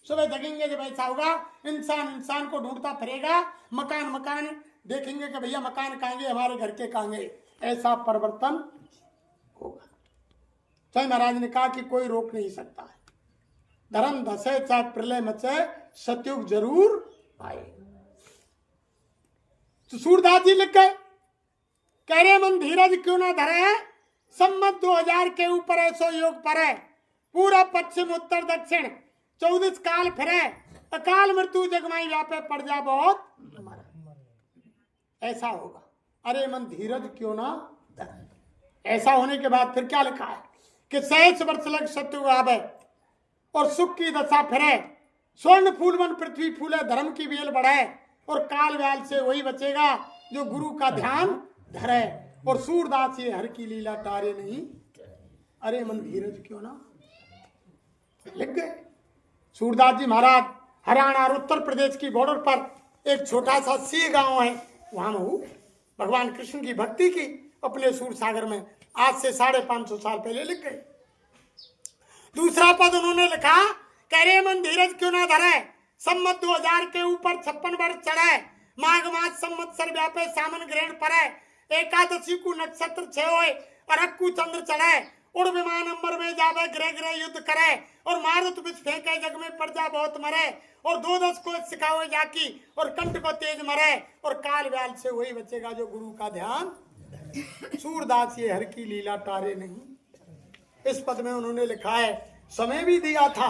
सुबह जगेंगे जब ऐसा होगा, इंसान इंसान को ढूंढता फिरेगा, मकान मकान देखेंगे कि भैया मकान कहांगे, हमारे घर के कहांगे। ऐसा परिवर्तन होगा। स्वयं महाराज ने कहा कि कोई रोक नहीं सकता है। धर्म धसे चाहे प्रलय मचे, सतयुग जरूर आए। तो सूरदास जी लिख गए, कह रहे मन धीरज क्यों ना धरे, सम्मत 2000 के ऊपर ऐसो योग पर है, पूरा पश्चिम उत्तर दक्षिण 24 काल फिरे, अकाल मृत्यु जगमाई व्यापे पड़ जा बहुत मरे। ऐसा होगा। अरे मन धीरज क्यों ना धरे। ऐसा होने के बाद फिर क्या लिखा है कि 100 वर्ष लग सत्यु आवे और सुख की दशा फिरे, स्वर्ण फूल बन पृथ्वी फूले, धर्म की बेल बढ़े, और काल व्याल से वही बचेगा जो गुरु का ध्यान धरे, और सूरदास ये हर की लीला टारे नहीं। अरे मन धीरज क्यों ना लिख गए। सूरदास जी महाराज हरियाणा और उत्तर प्रदेश की बॉर्डर पर एक छोटा सा सी गांव है, वहां में भगवान कृष्ण की भक्ति की अपने सूर सागर में आज से 550 साल पहले लिख गए। दूसरा पद उन्होंने लिखा, कह रहे मन धीरज क्यों ना धरे, सम्मत 2000 के ऊपर 56 वर्ष चढ़े, माघ मास संवत्सर व्यापे सामन ग्रहण पड़े, एकादशी को नक्षत्र 6 होए, अरक्कू चंद्र चढ़े, उड़ विमान अंबर में जावे, ग्रह ग्रह युद्ध करे, और मारुत विष फेंके जग में प्रजा बहुत मरे, और 2-10 को सिखाओ जाकी, और कंठ को तेज मरे, और काल व्याल से वही बचेगा जो गुरु का ध्यान। सूरदास ये हर की लीला टारे नहीं। इस पद में उन्होंने लिखा है, समय भी दिया था,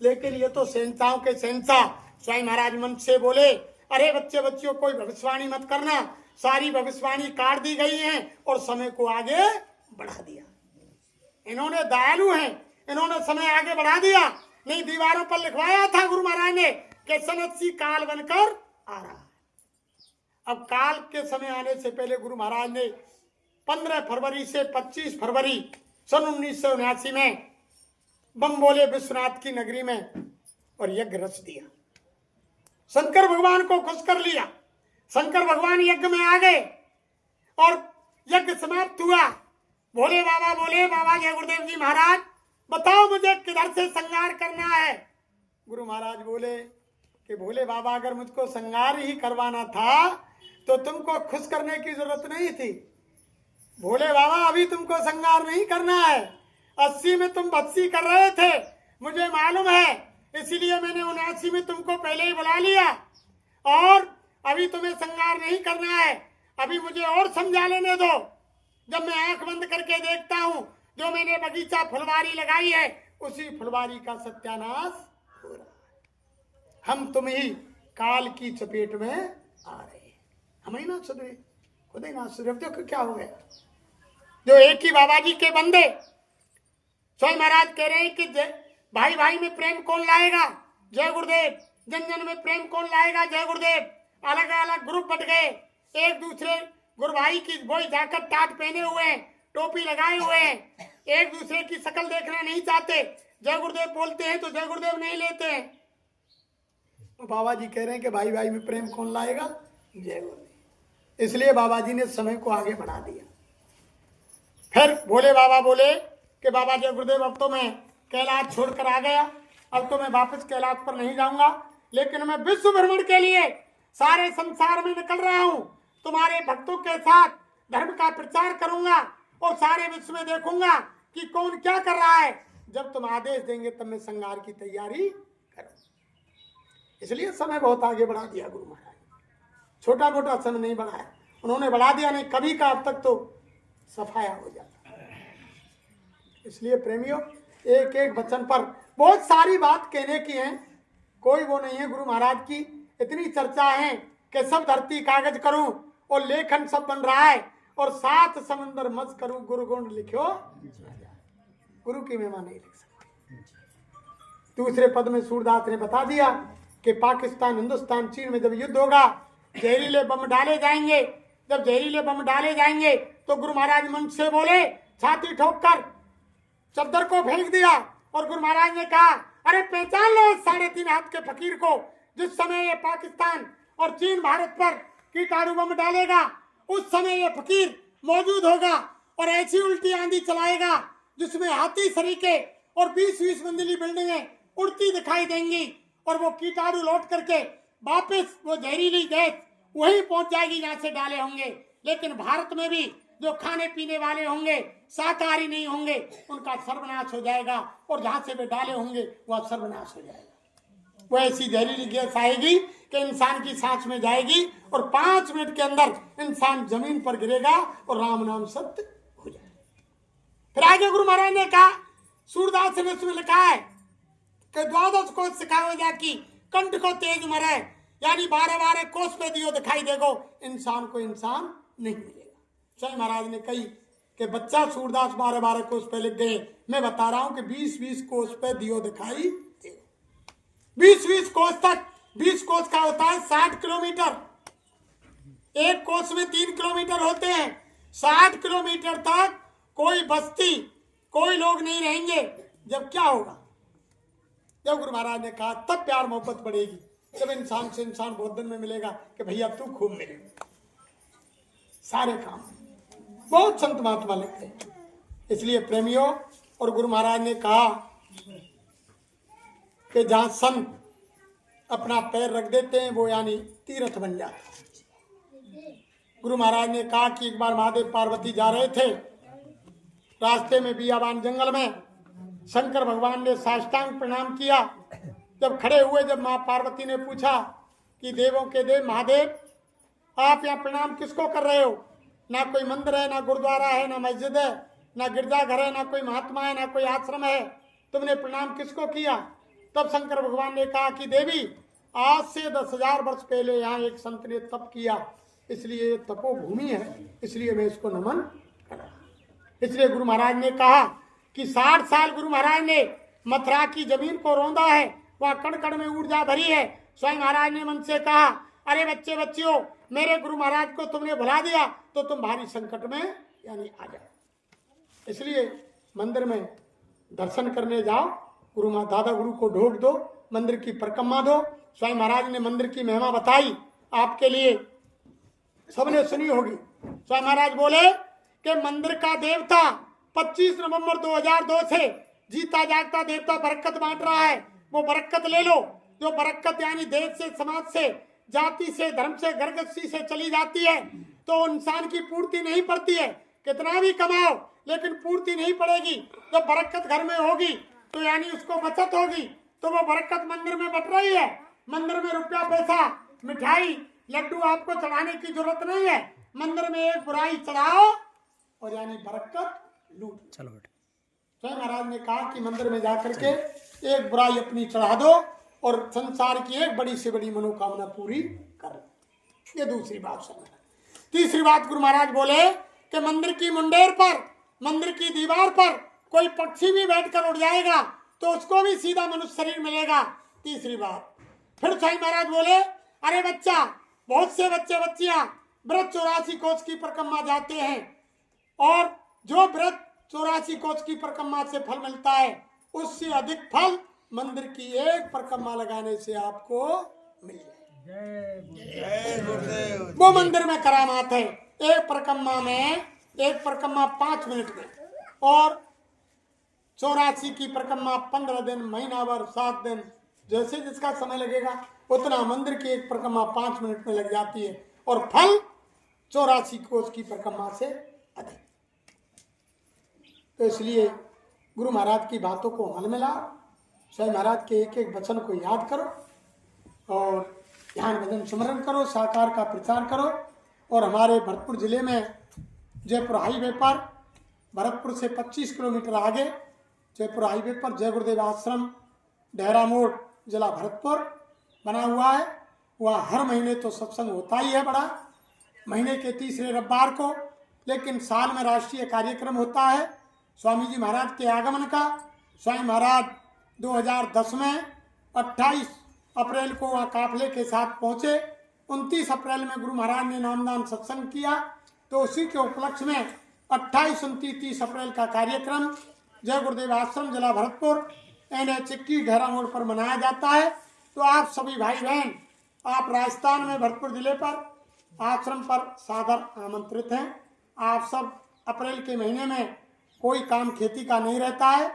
लेकिन ये तो शहंशाहों के शहंशाह स्वयं महाराज मन से बोले, अरे बच्चे बच्चियों कोई भविष्यवाणी मत करना, सारी भविष्यवाणी काट दी गई है और समय को आगे बढ़ा दिया। इन्होंने दयालु हैं, इन्होंने समय आगे बढ़ा दिया। नहीं दीवारों पर लिखवाया था गुरु महाराज ने कि सनदसी काल बनकर आ रहा है। अब काल के समय आने से पहले गुरु महाराज ने 15 फरवरी से 25 फरवरी सन 1979 में बम बोले विश्वनाथ की नगरी में और यज्ञ रच दिया। शंकर भगवान को खुश कर लिया। शंकर भगवान यज्ञ में आ गए और यज्ञ समाप्त हुआ। भोले बाबा बोले, बाबा जय गुरुदेव जी महाराज बताओ मुझे किधर से संहार करना है। गुरु महाराज बोले कि भोले बाबा अगर मुझको संहार ही करवाना था तो तुमको खुश करने की जरूरत नहीं थी। भोले बाबा अभी तुमको संहार नहीं करना है, 80 में तुम 82 कर रहे थे, मुझे मालूम है, इसीलिए मैंने 79 में तुमको पहले ही बुला लिया और अभी तुम्हें संहार नहीं करना है। अभी मुझे और समझा लेने दो। जब मैं आंख बंद करके देखता हूं जो मैंने बगीचा फुलवारी लगाई है उसी फुलवारी का सत्यानाश हो रहा है। हम तुम ही काल की चपेट में आ रहे हैं। हम ही ना सुधरे, खुद ही ना सुधरे। देखो क्या हो गया। जो एक ही बाबा जी के बंदे स्वयं महाराज कह रहे हैं कि भाई भाई में प्रेम कौन लाएगा, जय गुरुदेव। जन जन में प्रेम कौन लाएगा, जय गुरुदेव। अलग अलग ग्रुप बट गए, एक दूसरे गुरु भाई की वही जाकर टाट पहने हुए हैं, टोपी लगाए हुए हैं, एक दूसरे की शक्ल देखना नहीं चाहते। जय गुरुदेव बोलते हैं तो जय गुरुदेव नहीं लेते हैं। तो बाबा जी कह रहे हैं कि भाई भाई में प्रेम कौन लाएगा, जय गुरुदेव। इसलिए बाबा जी ने समय को आगे बढ़ा दिया। फिर भोले बाबा बोले कि बाबा जय गुरुदेव अब तो मैं कैलाश छोड़कर आ गया, अब तो मैं वापस कैलाश पर नहीं जाऊंगा, लेकिन मैं विश्व भ्रमण के लिए सारे संसार में निकल रहा हूं। तुम्हारे भक्तों के साथ धर्म का प्रचार करूंगा और सारे विश्व में देखूंगा कि कौन क्या कर रहा है। जब तुम आदेश देंगे तब मैं संहार की तैयारी करूंगा। इसलिए समय बहुत आगे बढ़ा दिया गुरु महाराज, छोटा मोटा समय नहीं बढ़ाया, उन्होंने बढ़ा दिया। नहीं कभी का अब तक तो सफाया हो जाता। इसलिए प्रेमियों एक एक वचन पर बहुत सारी बात कहने की है, कोई वो नहीं है। गुरु महाराज की इतनी चर्चा है कि सब धरती कागज करूं और लेखन सब बन रहा है और 7 समंदर मज करूं गुरु गुण लिखो। गुरु की महिमा नहीं लिख सकते। दूसरे पद में सूरदास ने बता दिया कि पाकिस्तान हिंदुस्तान चीन में जब युद्ध होगा जहरीले बम डाले जाएंगे। जब जहरीले बम डाले जाएंगे तो गुरु महाराज मंच से बोले, छाती ठोककर चद्दर को फेंक दिया और गुरु महाराज ने कहा, अरे पहचान लो 3.5 हाथ के फकीर को। जिस समय ये पाकिस्तान और चीन भारत पर कीटाणु बम डालेगा उस समय ये फकीर मौजूद होगा और ऐसी उल्टी आंधी चलाएगा जिसमें हाथी सरीके और 20-20 मंजिली बिल्डिंगें उड़ती दिखाई देंगी और वो कीटाणु लौट करके वापस वो जहरीली गैस वहीं पहुंच जाएगी जहां से डाले होंगे। लेकिन भारत में भी जो खाने पीने वाले होंगे शाकाहारी नहीं होंगे उनका सर्वनाश हो जाएगा और जहां से वे डाले होंगे वह सर्वनाश हो जाएगा। वो ऐसी जहरीली गैस आएगी कि इंसान की सांस में जाएगी और 5 मिनट के अंदर इंसान जमीन पर गिरेगा और राम नाम सत्य हो जाएगा। फिर आगे गुरु महाराज ने कहा, सूरदास ने उसमें लिखा है कि 12 कोस सिखाओ जाकी कंठ को तेज मरे, यानी 12 कोस पे दियो दिखाई देगो, इंसान को इंसान नहीं मिलेगा। स्वयं महाराज ने कही कि बच्चा सूरदास 12 कोस पे लिख गए, मैं बता रहा हूं कि 20-20 कोस पे दियो दिखाई देगा। 20-20 कोस तक, 20 कोस का होता है 60 किलोमीटर, एक कोस में 3 किलोमीटर होते हैं। 60 किलोमीटर तक कोई बस्ती कोई लोग नहीं रहेंगे। जब क्या होगा, जब गुरु महाराज ने कहा तब प्यार मोहब्बत बढ़ेगी, जब इंसान से इंसान बहुत दिन में मिलेगा कि भैया तू खूब मिले। सारे काम बहुत संत महात्मा लिखते हैं। इसलिए प्रेमियों, और गुरु महाराज ने कहा कि जहां संत अपना पैर रख देते हैं वो यानी तीर्थ बन जाता है। गुरु महाराज ने कहा कि एक बार महादेव पार्वती जा रहे थे, रास्ते में बियाबान जंगल में शंकर भगवान ने साष्टांग प्रणाम किया। जब खड़े हुए, जब माँ पार्वती ने पूछा कि देवों के देव महादेव आप यहाँ प्रणाम किसको कर रहे हो? ना कोई मंदिर है, ना गुरुद्वारा है, ना मस्जिद है, ना गिरजाघर है, ना कोई महात्मा है, ना कोई आश्रम है, तुमने प्रणाम किसको किया? तब शंकर भगवान ने कहा कि देवी आज से 10,000 वर्ष पहले यहाँ एक संत ने तप किया, इसलिए तपोभूमि है, इसलिए मैं इसको नमन करा। इसलिए गुरु महाराज ने कहा कि 60 साल गुरु महाराज ने मथुरा की जमीन को रौंदा है, वहाँ कण कण में ऊर्जा भरी है। स्वयं महाराज ने मन से कहा, अरे बच्चे बच्चियों, मेरे गुरु महाराज को तुमने भुला दिया तो तुम भारी संकट में यानी आ जाओ। इसलिए मंदिर में दर्शन करने जाओ, गुरु माँ दादा गुरु को ढोक दो, मंदिर की परिक्रमा दो। स्वयं महाराज ने मंदिर की महिमा बताई आपके लिए सबने सुनी होगी। स्वामी महाराज बोले कि मंदिर का देवता 25 नवंबर 2002 से जीता जागता देवता बरकत बांट रहा है। वो बरकत ले लो, जो बरकत यानी देश से, समाज से, जाति से, धर्म से, घरगृहस्थी से चली जाती है तो इंसान की पूर्ति नहीं पड़ती है। कितना भी कमाओ लेकिन पूर्ति नहीं पड़ेगी। जब बरकत घर में होगी तो यानी उसको बचत होगी, तो वो बरकत मंदिर में बट रही है। मंदिर में रुपया, पैसा, मिठाई, लड्डू आपको चढ़ाने की जरूरत नहीं है। मंदिर में एक बुराई चढ़ाओ और यानी बरकत लूट। चलो बेटे, स्वयं महाराज ने कहा कि मंदिर में जाकर के एक बुराई अपनी चढ़ा दो और संसार की एक बड़ी से बड़ी मनोकामना पूरी कर। ये दूसरी बात समझना। तीसरी बात गुरु महाराज बोले कि मंदिर की मुंडेर पर, मंदिर की दीवार पर कोई पक्षी भी बैठकर उड़ जाएगा तो उसको भी सीधा मनुष्य शरीर मिलेगा। तीसरी बात। फिर साईं महाराज बोले, अरे बच्चा, बहुत से बच्चे बच्चियां व्रत 84 कोस की परिक्रमा जाते हैं और जो व्रत 84 कोस की परिक्रमा से फल मिलता है उससे अधिक फल मंदिर की एक परिक्रमा लगाने से आपको मिल जाए। वो मंदिर में करामात है। एक परिक्रमा 5 मिनट में और 84 की परिक्रमा 15 दिन, महीना भर, 7 दिन, जैसे जिसका समय लगेगा उतना मंदिर की एक परिक्रमा 5 मिनट में लग जाती है और फल 84 कोस की परिक्रमा से अधिक। तो इसलिए गुरु महाराज की बातों को अमल में लाओ, स्वयं महाराज के एक एक वचन को याद करो और ध्यान भजन स्मरण करो, साकार का प्रचार करो। और हमारे भरतपुर जिले में जयपुर हाईवे पर, भरतपुर से 25 किलोमीटर आगे जयपुर हाईवे पर जय गुरुदेव आश्रम, डेहरा मोड़, जिला भरतपुर बना हुआ है। वहाँ हर महीने तो सत्संग होता ही है बड़ा, महीने के तीसरे रविवार को, लेकिन साल में राष्ट्रीय कार्यक्रम होता है स्वामी जी महाराज के आगमन का। स्वामी महाराज 2010 में 28 अप्रैल को वहाँ काफिले के साथ पहुँचे। 29 अप्रैल में गुरु महाराज ने नामदान सत्संग किया, तो उसी के उपलक्ष्य में 28, 29, 30 अप्रैल का कार्यक्रम जय गुरुदेव आश्रम, जिला भरतपुर, NH 21 डेहरा मोड़ पर मनाया जाता है। तो आप सभी भाई बहन, आप राजस्थान में भरतपुर जिले पर आश्रम पर सादर आमंत्रित हैं। आप सब अप्रैल के महीने में कोई काम खेती का नहीं रहता है,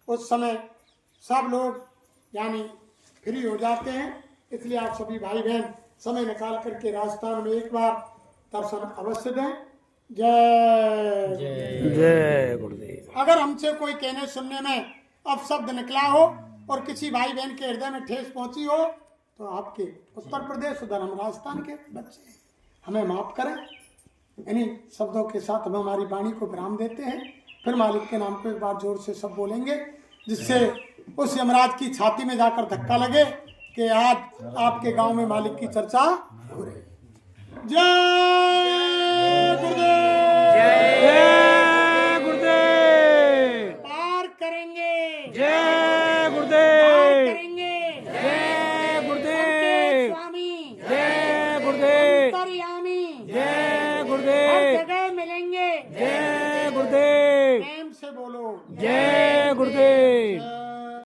उस समय सब लोग यानी फ्री हो जाते हैं। इसलिए आप सभी भाई बहन समय निकाल करके राजस्थान में एक बार दर्शन अवश्य दें। जय जय गुरुदेव। अगर हमसे कोई कहने सुनने में अपशब्द निकला हो और किसी भाई बहन के हृदय में ठेस पहुंची हो तो आपके उत्तर प्रदेश, उधर हम राजस्थान के बच्चे हैं, हमें माफ करें। इन्हीं शब्दों के साथ हम हमारी वाणी को विराम देते हैं। फिर मालिक के नाम को एक बार जोर से सब बोलेंगे, जिससे उस यमराज की छाती में जाकर धक्का लगे कि आज आपके गांव में मालिक की चर्चा हो रही। जय गुरुदेव, जय गुरुदेव। पार करेंगे। जय